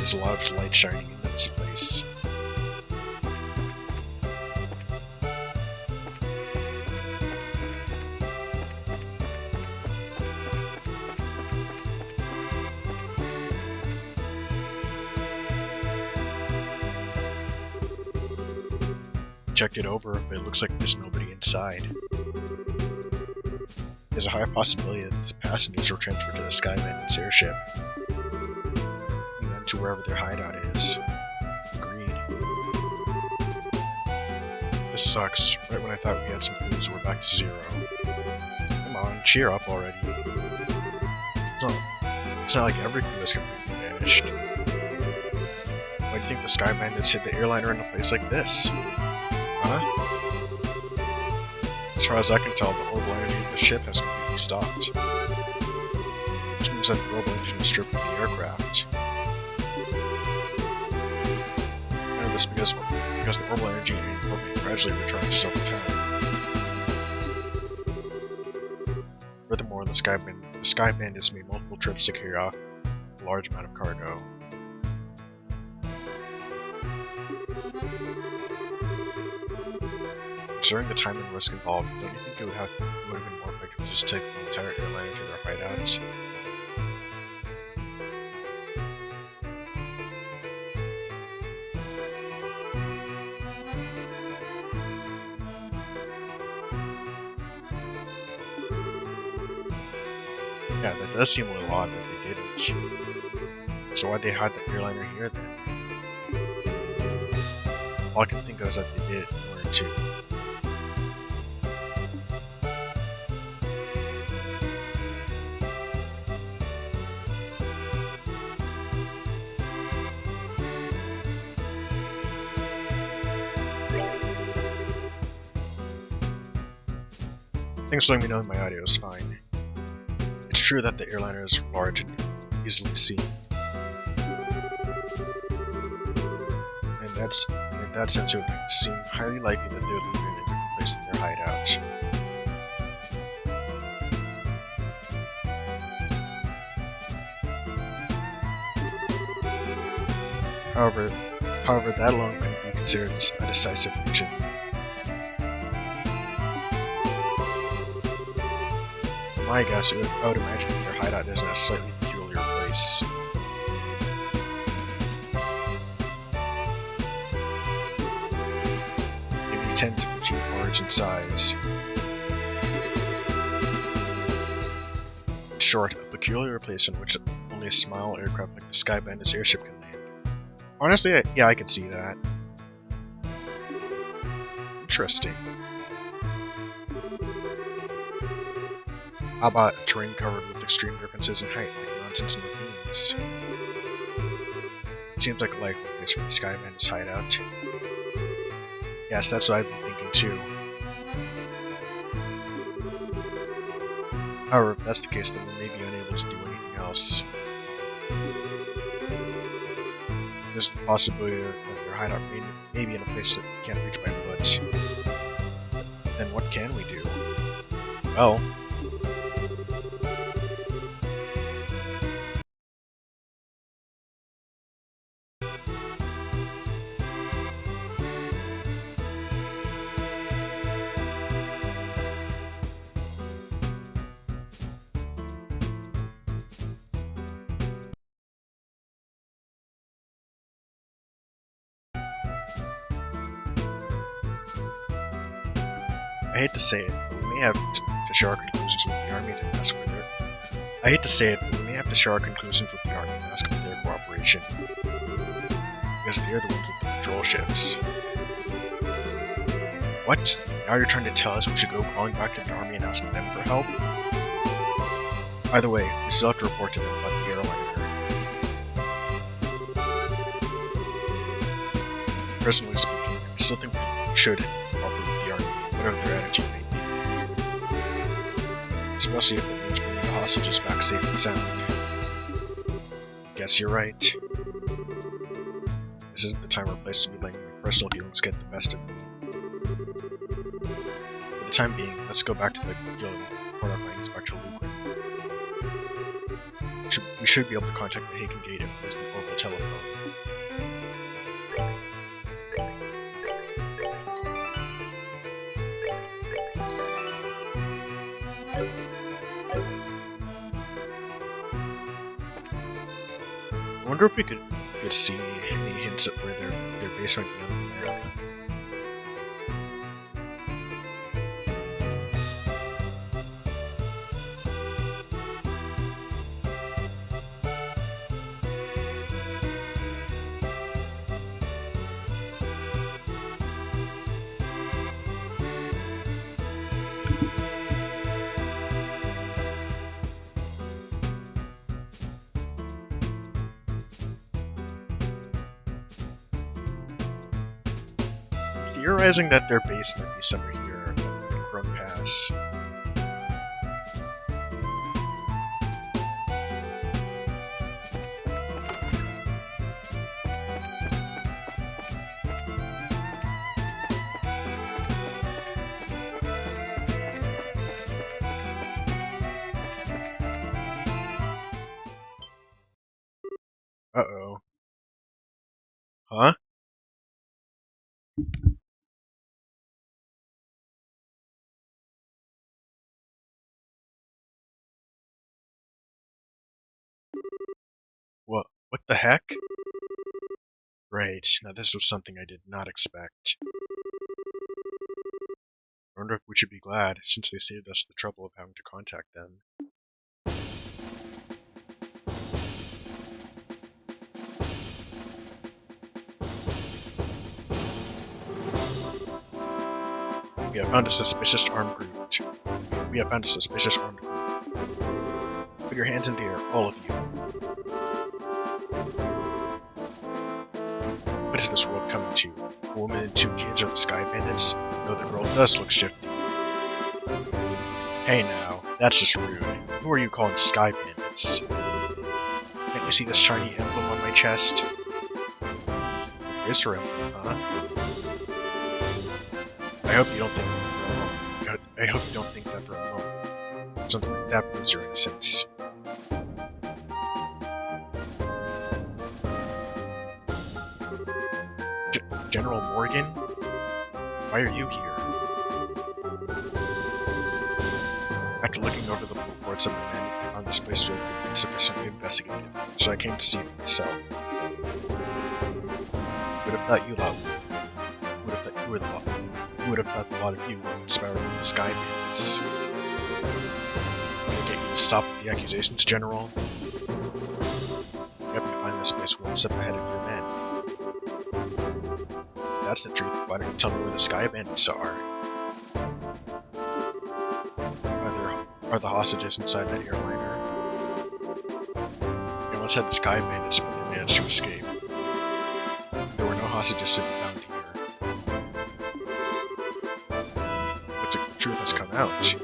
there's a lot of light shining into this place. Checked it over, but it looks like there's nobody inside. There's a high possibility that the passengers were transferred to the Sky Bandit's airship, and then to wherever their hideout is. Agreed. This sucks. Right when I thought we had some clues, we're back to 0. Come on, cheer up already. It's not like every clue has completely vanished. Why do you think the Sky Bandits hid the airliner in a place like this? Huh? As far as I can tell, the orbital energy of the ship has completely stopped. Which means that the orbital engine is stripped from the aircraft. I know this because the orbital energy in orbit gradually recharges over time. Furthermore, the Sky Bandits made multiple trips to carry off a large amount of cargo. Considering the time and risk involved, don't you think it would have been more effective to just take the entire airliner to their hideouts? Yeah, that does seem a little odd that they didn't. So why'd they hide the airliner here then? All I can think of is that they did it in order to. Thanks for letting me know my audio is fine. It's true that the airliner is large and easily seen. And in that sense, it would seem highly likely that they would leave it in a different place than their hideout. However, that alone couldn't be considered a decisive reason. My guess, I would imagine that their hideout is in a slightly peculiar place. Maybe 10 to 15 large in size. In short, a peculiar place in which only a small aircraft like the Sky Bandit's airship can land. Honestly, yeah, I can see that. Interesting. How about a terrain covered with extreme differences in height, like mountains and ravines? It seems like a likely place for the Sky Bandit's hideout. Yes, that's what I've been thinking too. However, if that's the case, then we may be unable to do anything else. There's the possibility that their hideout may be in a place that we can't reach by foot. Then what can we do? Well, I hate to say it, but we may have to share our conclusions with the Army and ask for their. I hate to say it, but we may have to share our conclusions with the Army and ask for their cooperation, because they are the ones with the patrol ships. What? Now you're trying to tell us we should go crawling back to the Army and ask them for help? Either way, we still have to report to them about the airliner. Personally speaking, I still think we should cooperate with the Army, whatever their attitude may be. Especially if it means bringing the hostages back safe and sound. Guess you're right. This isn't the time or place to be letting my personal feelings get the best of me. For the time being, let's go back to the guild and report our findings back to Luke. we should be able to contact the Hagen Gate if there's the portable telephone. I wonder if we could see any hints at where their base might be on the map. Theorizing that their base might be somewhere here in Chrome Pass. Uh-oh. Huh? What the heck? Right, now this was something I did not expect. I wonder if we should be glad, since they saved us the trouble of having to contact them. We have found a suspicious armed group. We have found a suspicious armed group. Put your hands in the air, all of you. What is this world coming to? A woman and 2 kids are the Sky Bandits? No, the girl does look shifty. Hey now, that's just rude. Who are you calling Sky Bandits? Can't you see this shiny emblem on my chest? The Racer emblem, huh? I hope you don't think that for a moment. I hope you don't think that for a moment. Something like that proves your innocence. General Morgan? Why are you here? After looking over the reports of my men, I found this place to have been insufficiently investigated, so I came to see for myself. Would have thought you lot would have thought you were the lot. Who would have thought a lot of you were conspiring with the Sky Bandits? Can I get you to stop with the accusations, General? You happen to find this place one step ahead of your men. If that's the truth, why don't you tell me where the Sky Bandits are? Are the hostages inside that airliner? They once had the Sky Bandits, but they managed to escape. There were no hostages to be found here. Looks like the truth has come out.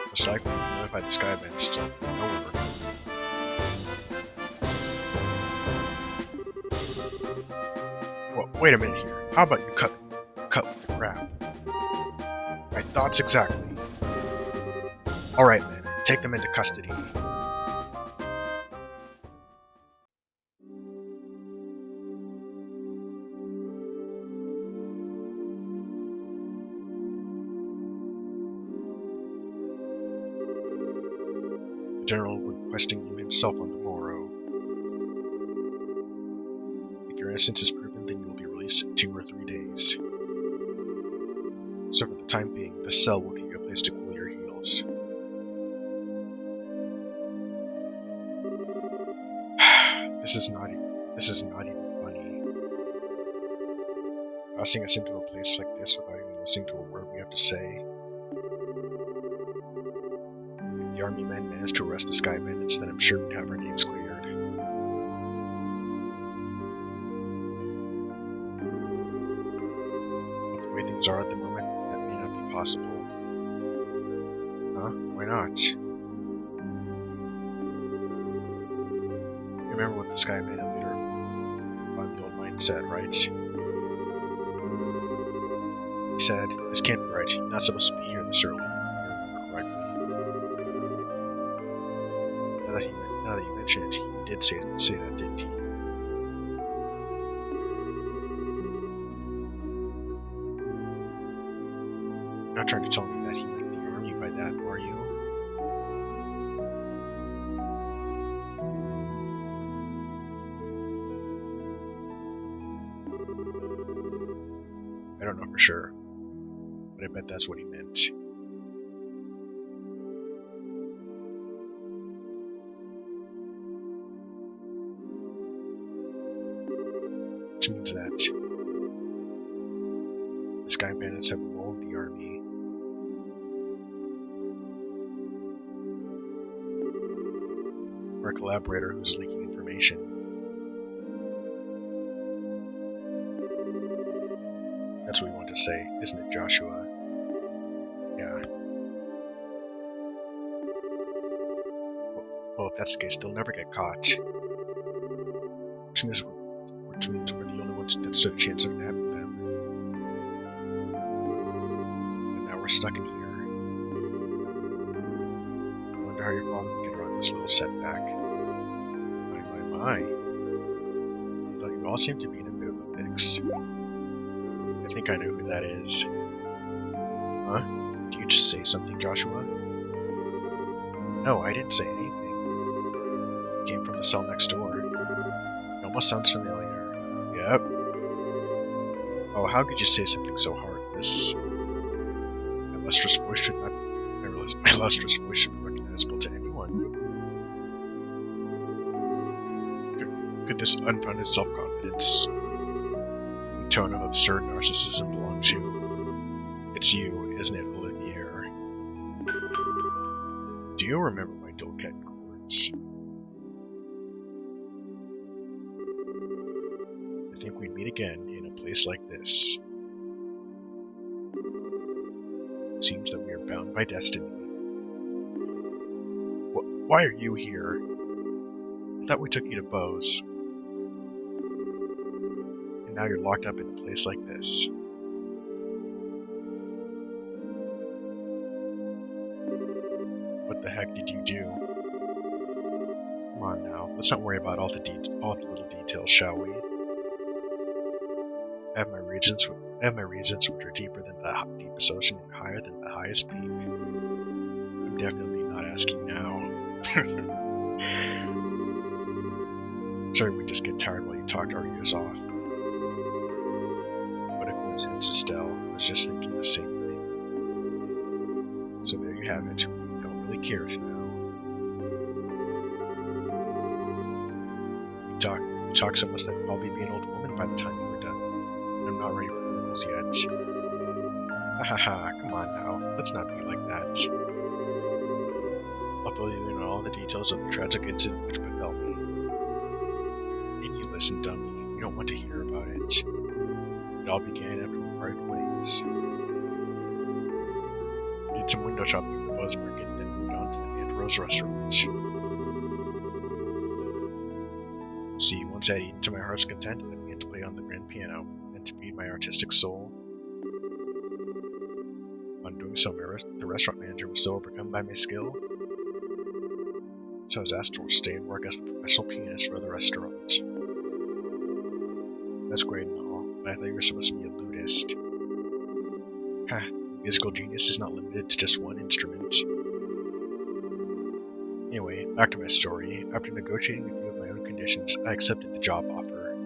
Most likely, we notified the Sky Bandits to know where we're going. Well, wait a minute here. How about you cut with the crap? My thoughts exactly. Alright, men. Take them into custody. The General will be questioning you himself on the morrow. If your innocence is proven, then you will be released in 2 or 3 days. So for the time being, this cell will give you a place to cool your heels. This is not even funny. Tossing us into a place like this without even listening to a word we have to say. If the army men managed to arrest the Sky Bandits, then I'm sure we'd have our names cleared. But the way things are at the moment, that may not be possible. Huh? Why not? You remember what the Sky Bandit leader on the old mine said, right? He said, "This can't be right. You're not supposed to be here this early." If I remember correctly. Now Now that you mention it, he did say that, didn't he? You're not trying to tell me that he meant the army by that, are you? I don't know for sure, but I bet that's what he meant. Which means that the Sky Bandits have rolled the army. Or a collaborator who's leaking information. That's what we want to say, isn't it, Joshua? Yeah. Well, if that's the case, they'll never get caught. Which means we're the only ones that stood a chance of nabbing them. And now we're stuck in here. I wonder how your father would get around this little setback. My. Don't you all seem to be in a bit of a fix? I think I know who that is. Huh? Did you just say something, Joshua? No, I didn't say anything. It came from the cell next door. It almost sounds familiar. Yep. Oh, how could you say something so heartless? My lustrous voice should be recognizable to anyone. Could this unfounded self-confidence and tone of absurd narcissism belong to? It's you, isn't it, Olivier? Do you remember my Dolket chords? I think we'd meet again in a place like this. It seems that we are bound by destiny. Why are you here? I thought we took you to Bose. And now you're locked up in a place like this. What the heck did you do? Come on now, let's not worry about all the little details, shall we? I have my reasons which are deeper than the deepest ocean and higher than the highest peak. I'm definitely not asking now. Sorry, we just get tired while you talked our ears off. What a coincidence, Estelle. I was just thinking the same thing. So there you have it. You don't really care to know. You talk so much that you'd probably be an old woman by the time you were done. I'm not ready for miracles yet. Hahaha, come on now. Let's not be like that. I'll fill you in on all the details of the tragic incident which befell me. Didn't you listen, dummy? You don't want to hear about it. It all began after we parted ways. We did some window shopping at the Buzz Market, then moved on to the Aunt Rose restaurant. See, once I had eaten to my heart's content, I began to play on the grand piano, and to feed my artistic soul. On doing so, the restaurant manager was so overcome by my skill, so I was asked to stay and work as the professional pianist for the restaurant. That's great and all, but I thought you were supposed to be a lutist. Ha, musical genius is not limited to just one instrument. Anyway, back to my story. After negotiating a few of my own conditions, I accepted the job offer.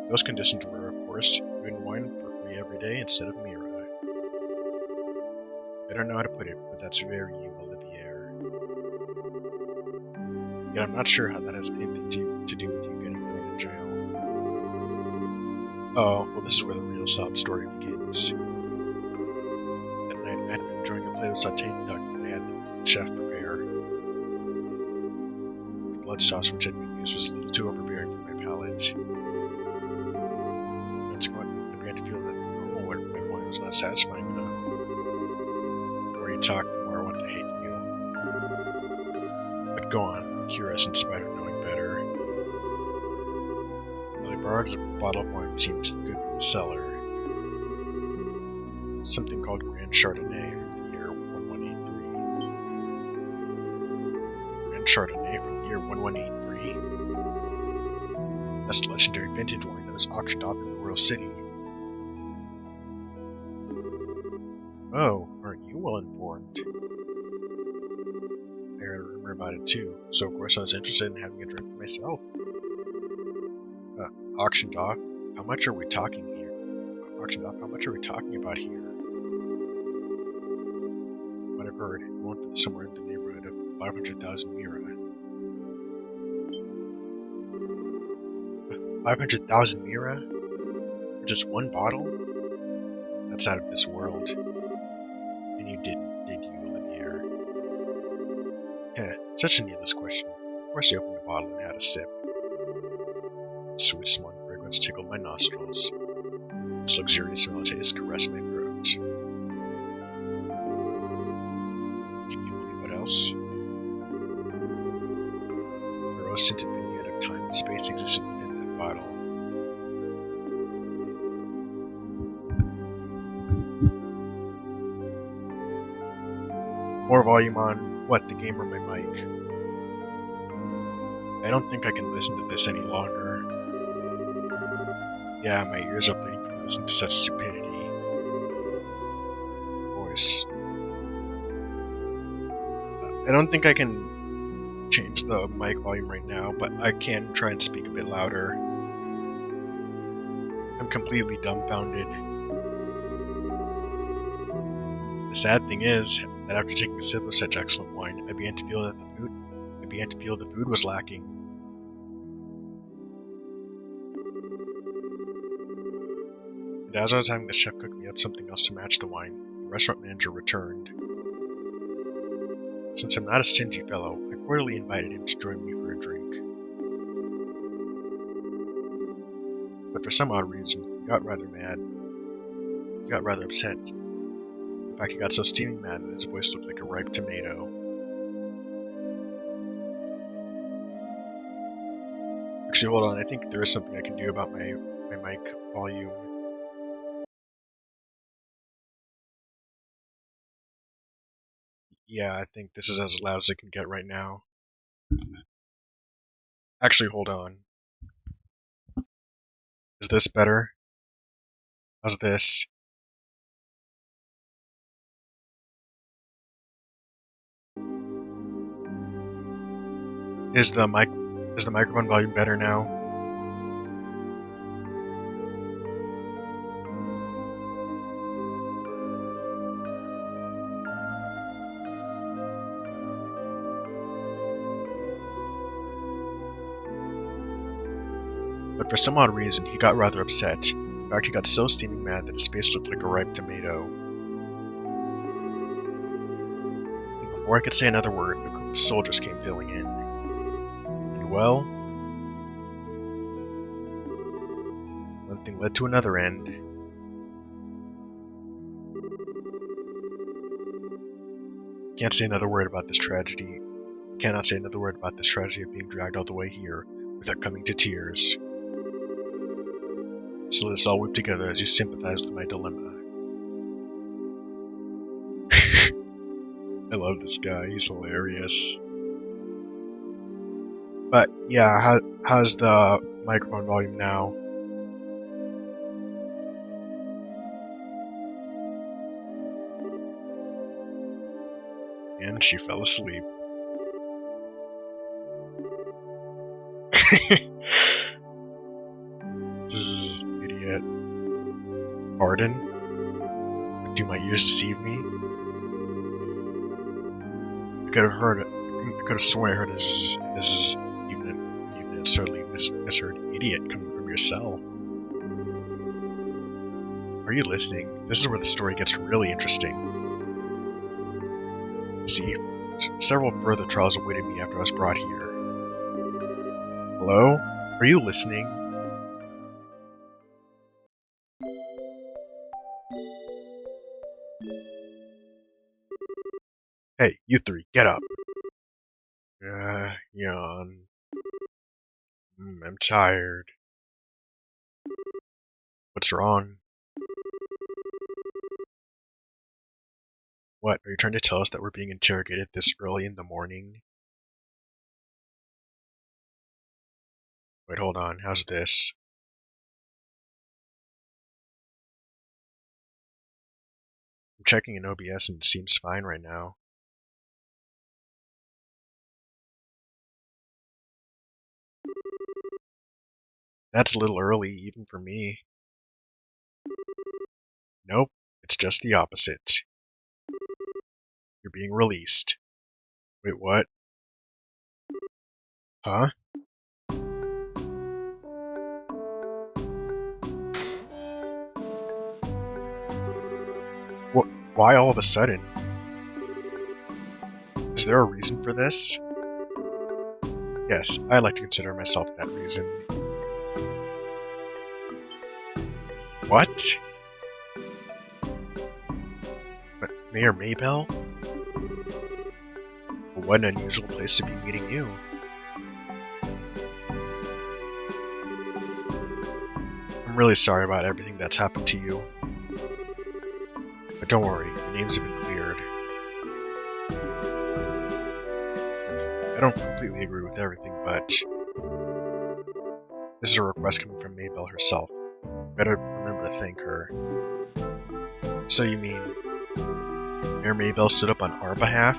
Those conditions were, of course, food and wine for free every day instead of Mira. I don't know how to put it, but that's very you, Olivier. Yet I'm not sure how that has anything to do with you getting thrown in jail. Oh, well, this is where the real sob story begins. That night, I had been enjoying a plate of sauteed duck that I had the chef prepare. The blood sauce which had been used was a little too overbearing for my palate. Consequently, I began to feel that the normal white wine was not satisfying enough. The more you talk, the more I want to hate you. But go on, cure us in spite of knowing better. Well, I borrowed a bottle of wine which seemed good from the cellar. Something called Grand Chardonnay from the year 1183. one Chardonnay from the year 1183. That's the legendary vintage wine that was auctioned off in the Royal City. Oh, aren't you well informed? I heard a rumor about it too, so of course I was interested in having a drink for myself. Auctioned off? How much are we talking here? Auctioned off? How much are we talking about here? What I've heard, it went for somewhere in the neighborhood of 500,000 lira. 500,000 lira? For just one bottle? That's out of this world. And you didn't, did you, Olivier? Heh, such a needless question. Of course I opened the bottle and had a sip. The sweet smelling fragrance tickled my nostrils. Its luxurious taste caressed my throat. Can you believe what else? The rose-tinted vignette of time and space existed within that bottle. More volume on what, the game or my mic? I don't think I can listen to this any longer. Yeah, my ears are bleeding from listening to such stupidity. Voice. I don't think I can change the mic volume right now, but I can try and speak a bit louder. I'm completely dumbfounded. The sad thing is that after taking a sip of such excellent wine, I began to feel that the food was lacking. And as I was having the chef cook me up something else to match the wine, the restaurant manager returned. Since I'm not a stingy fellow, I cordially invited him to join me for a drink. But for some odd reason, he got rather mad. He got rather upset. In fact, he got so steaming mad that his voice looked like a ripe tomato. Actually, hold on, I think there is something I can do about my mic volume. Yeah, I think this is as loud as it can get right now. Actually, hold on. Is this better? How's this? Is the microphone volume better now? But for some odd reason, he got rather upset. In fact, he got so steaming mad that his face looked like a ripe tomato. And before I could say another word, a group of soldiers came filling in. And well, one thing led to another end. Can't say another word about this tragedy. Cannot say another word about this tragedy of being dragged all the way here without coming to tears. So let us all weep together as you sympathize with my dilemma. I love this guy, he's hilarious. But yeah, how's the microphone volume now? And she fell asleep. Zzz, idiot. Pardon? Do my ears deceive me? I could have sworn I heard this even an absurdly misheard idiot coming from your cell. Are you listening? This is where the story gets really interesting. See, several further trials awaited me after I was brought here. Hello? Are you listening? Hey, you three, get up. Yawn. I'm tired. What's wrong? What, are you trying to tell us that we're being interrogated this early in the morning? Wait, hold on. How's this? I'm checking in OBS and it seems fine right now. That's a little early, even for me. Nope, it's just the opposite. You're being released. Wait, what? Huh? What? Why all of a sudden? Is there a reason for this? Yes, I like to consider myself that reason. What? Mayor Maybell? Well, what an unusual place to be meeting you. I'm really sorry about everything that's happened to you. But don't worry, your names have been cleared. I don't completely agree with everything, but this is a request coming from Maybell herself. Better remember to thank her. So you mean Mayor Maybell stood up on our behalf?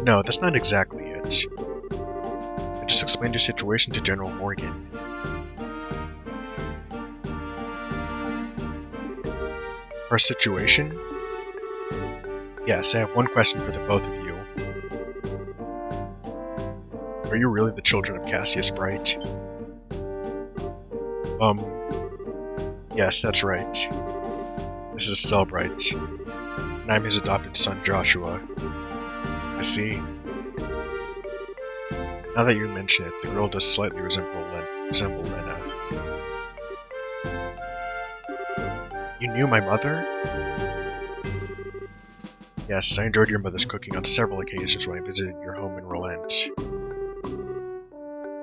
No, that's not exactly it. I just explained your situation to General Morgan. Our situation? Yes, I have one question for the both of you. Are you really the children of Cassius Bright? Yes, that's right. This is Estelle Bright, and I'm his adopted son, Joshua. I see. Now that you mention it, the girl does slightly resemble Lena. You knew my mother? Yes, I enjoyed your mother's cooking on several occasions when I visited your home in Relent.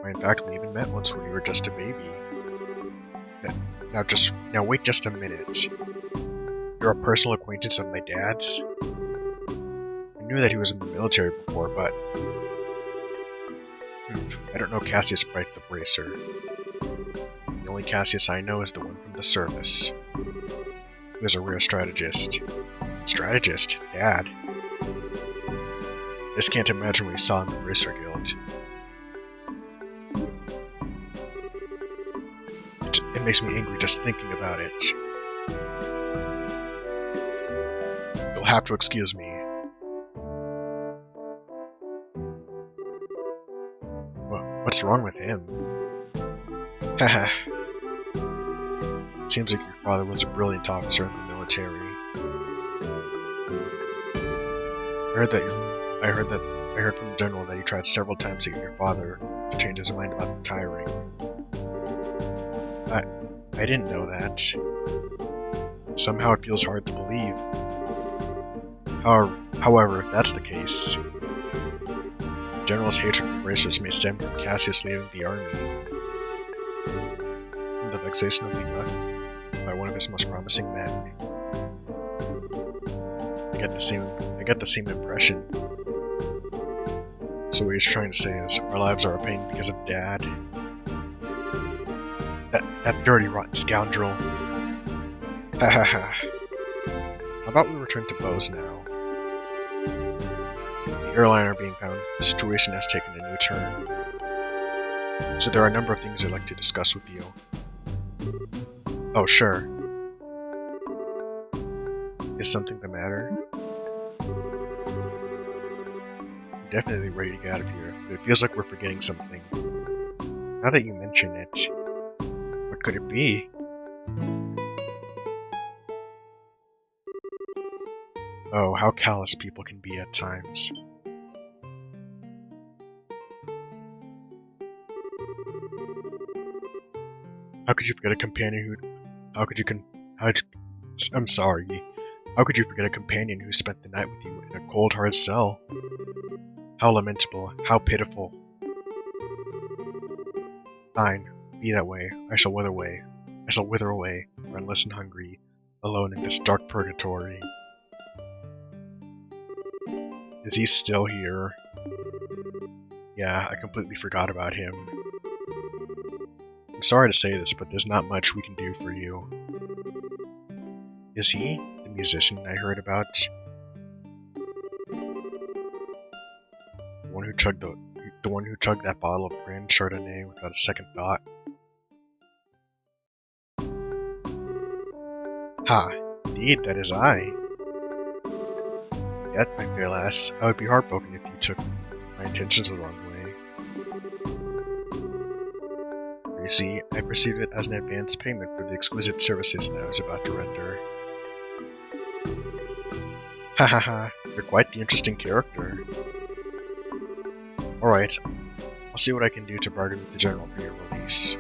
In fact, we even met once when you were just a baby. Now wait just a minute. You're a personal acquaintance of my dad's? I knew that he was in the military before, but I don't know Cassius Bright the Bracer. The only Cassius I know is the one from the service. He was a rare strategist. Strategist? Dad? I just can't imagine what he saw in the Bracer Guild. It makes me angry just thinking about it. You'll have to excuse me. What's wrong with him? Haha. Seems like your father was a brilliant officer in the military. I heard from the general that you tried several times to get your father to change his mind about retiring. I didn't know that. Somehow it feels hard to believe. However, if that's the case, the general's hatred for Bracers may stem from Cassius leaving the army, from the vexation of being left by one of his most promising men. I get the same impression. So what he's trying to say is, our lives are a pain because of Dad. That dirty, rotten scoundrel. Ha ha ha. How about we return to Bose now? The airliner being found, the situation has taken a new turn. So there are a number of things I'd like to discuss with you. Oh, sure. Is something the matter? I'm definitely ready to get out of here, but it feels like we're forgetting something. Now that you mention it, what could it be? Oh, how callous people can be at times. How could you forget a companion who... I'm sorry. How could you forget a companion who spent the night with you in a cold, hard cell? How lamentable. How pitiful. Fine. Be that way. I shall wither away. I shall wither away, friendless and hungry, alone in this dark purgatory. Is he still here? Yeah, I completely forgot about him. I'm sorry to say this, but there's not much we can do for you. Is he the musician I heard about? The one who chugged that bottle of brand Chardonnay without a second thought? Ha! Indeed, that is I. Yet, my fair lass, I would be heartbroken if you took my intentions the wrong way. You see, I perceived it as an advance payment for the exquisite services that I was about to render. Ha ha ha, you're quite the interesting character. Alright, I'll see what I can do to bargain with the General for your release.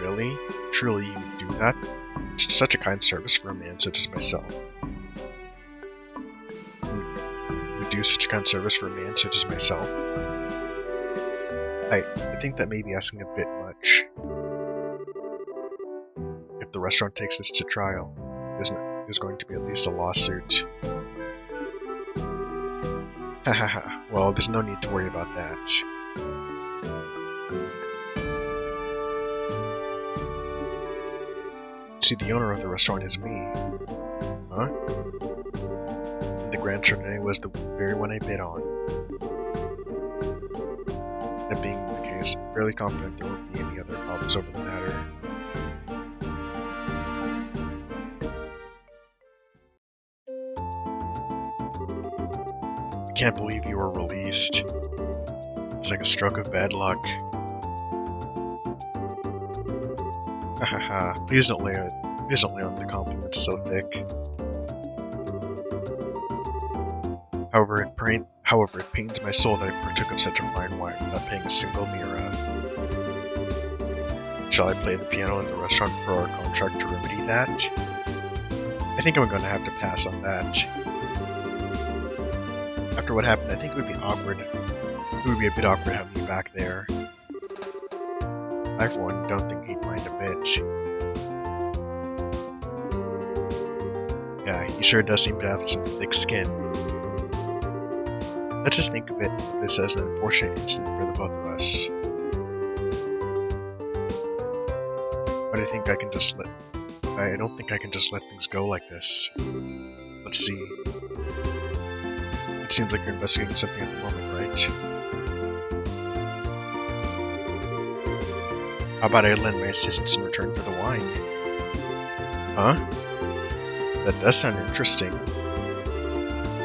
Really? Truly, you would do that? Such a kind service for a man such as myself. You would do such a kind service for a man such as myself? I think that may be asking a bit much. If the restaurant takes this to trial, there's going to be at least a lawsuit. Hahaha, well, there's no need to worry about that. See, the owner of the restaurant is me. Huh? The Grand Chardonnay was the very one I bid on. That being the case, I'm fairly confident there won't be any other problems over the matter. I can't believe you were released. It's like a stroke of bad luck. Hahaha, please don't lay on the compliments so thick. However, it pains my soul that I partook of such a fine wine without paying a single lira. Shall I play the piano in the restaurant per our contract to remedy that? I think I'm going to have to pass on that. After what happened, I think it would be awkward. It would be a bit awkward having you back there. I, for one, don't think he'd mind a bit. Yeah, he sure does seem to have some thick skin. Let's just think of this as an unfortunate incident for the both of us. But I don't think I can just let things go like this. Let's see. It seems like you're investigating something at the moment, right? How about I lend my assistance in return for the wine? Huh? That does sound interesting.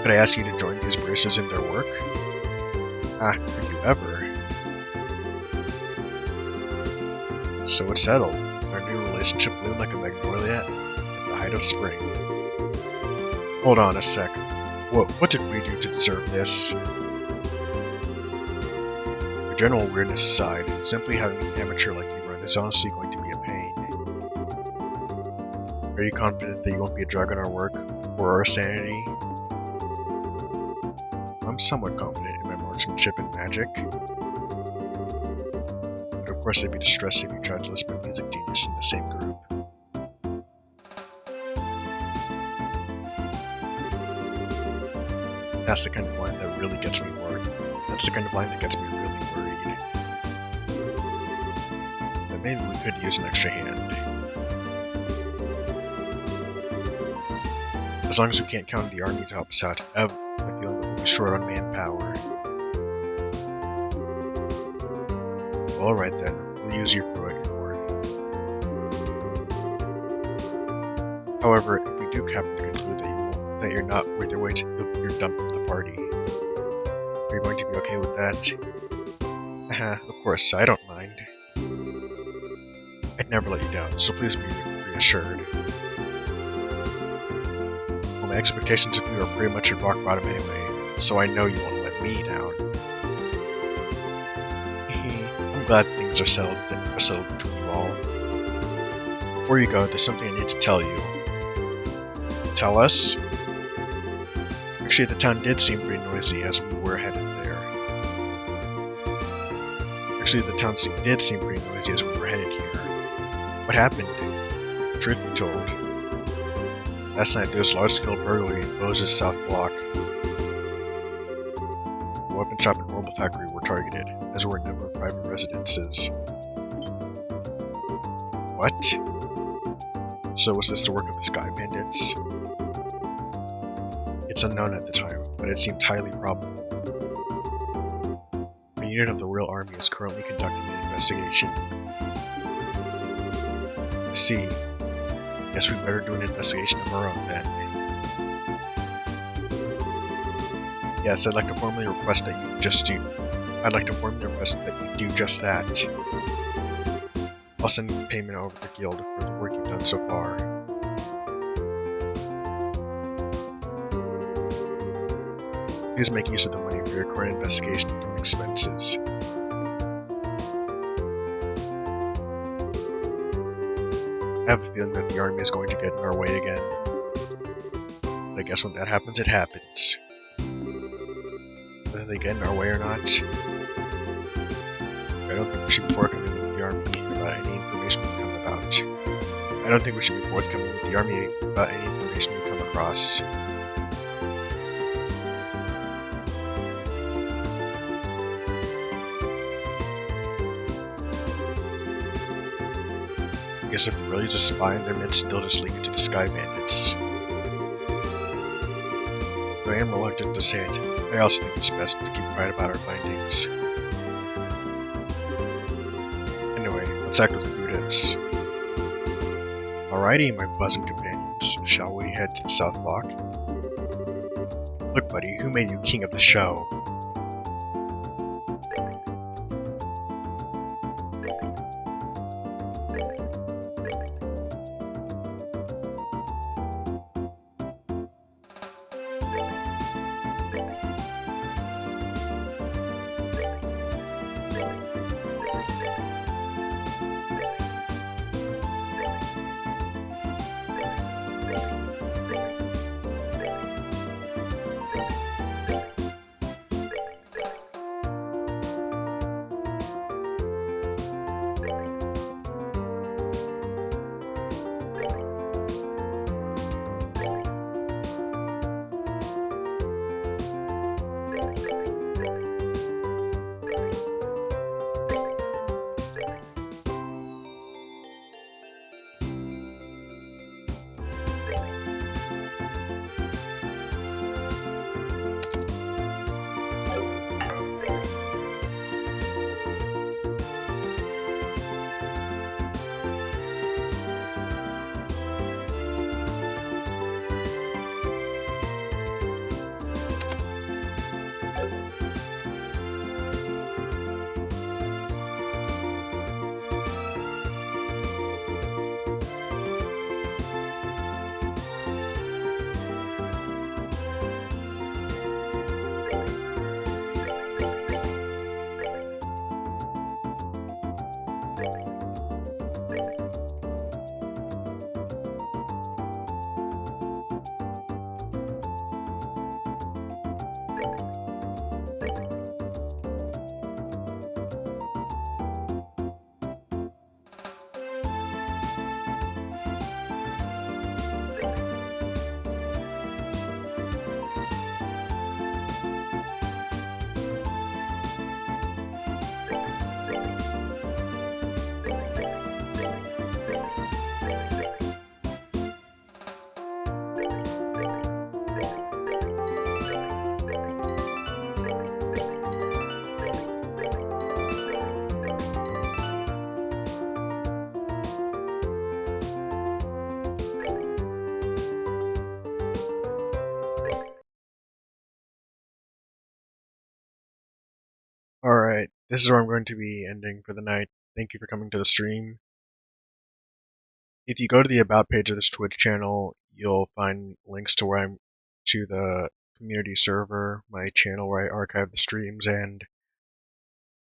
Could I ask you to join these braces in their work? Ah, could you ever? So it's settled. Our new relationship bloomed like a magnolia at the height of spring. Hold on a sec. What did we do to deserve this? For general weirdness aside, simply having an amateur like you run is honestly going to be a pain. Are you confident that you won't be a drag on our work, or our sanity? I'm somewhat confident in my marksmanship and magic. But of course I'd be distressed if you tried to list my music genius in the same group. That's the kind of line that really gets me worried. That's the kind of line that gets me really worried. But maybe we could use an extra hand. As long as we can't count on the army to help us out, I feel that we'll be short on manpower. Well, alright then, we'll use you for what you're worth. However, if we do happen to conclude that you're not worth your weight, you're dumped from the party. Are you going to be okay with that? Of course, I don't mind. I'd never let you down, so please be reassured. Well, my expectations of you are pretty much at rock bottom anyway, so I know you won't let me down. I'm glad things are settled between you all. Before you go, there's something I need to tell you. Tell us? Actually, the town did seem pretty noisy as we were headed there. Actually, the town did seem pretty noisy as we were headed here. What happened? Truth be told, last night there was a large-scale burglary in Voizex South Block. The weapon shop and mobile factory were targeted, as were a number of private residences. What? So was this the work of the Sky Bandits? It's unknown at the time, but it seemed highly probable. A unit of the Real Army is currently conducting an investigation. I see. Guess we better do an investigation of our own then. Yes, I'd like to formally request that you just do that. I'll send payment over to the guild for the work you've done so far. Please make use of the money for your current investigation and expenses. I have a feeling that the army is going to get in our way again. But I guess when that happens, it happens. Whether they get in our way or not, I don't think we should be forthcoming with the army about any information we come about. I don't think we should be forthcoming with the army about any information we come across. I guess if there really is a spy in their midst, they'll just leak it to the Sky Bandits. Though I am reluctant to say it, I also think it's best to keep quiet about our findings. Anyway, let's act with prudence. Alrighty, my pleasant companions, shall we head to the South Block? Look, buddy, who made you king of the show? Alright, this is where I'm going to be ending for the night. Thank you for coming to the stream. If you go to the About page of this Twitch channel, you'll find links to to the community server, my channel where I archive the streams, and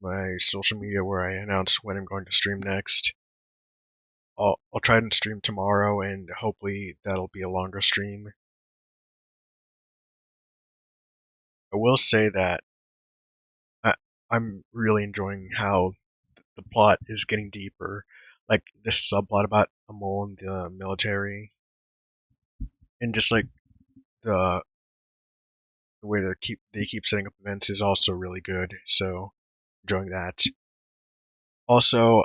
my social media where I announce when I'm going to stream next. I'll try and stream tomorrow, and hopefully that'll be a longer stream. I will say that I'm really enjoying how the plot is getting deeper. Like this subplot about a mole in the military, and just like the the way they keep setting up events is also really good. So enjoying that. Also,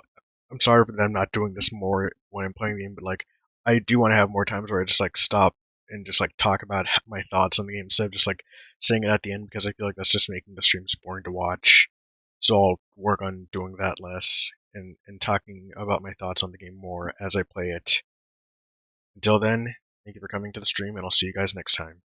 I'm sorry that I'm not doing this more when I'm playing the game, but like I do want to have more times where I just like stop and just like talk about my thoughts on the game instead of just like saying it at the end because I feel like that's just making the streams boring to watch. So I'll work on doing that less and talking about my thoughts on the game more as I play it. Until then, thank you for coming to the stream and I'll see you guys next time.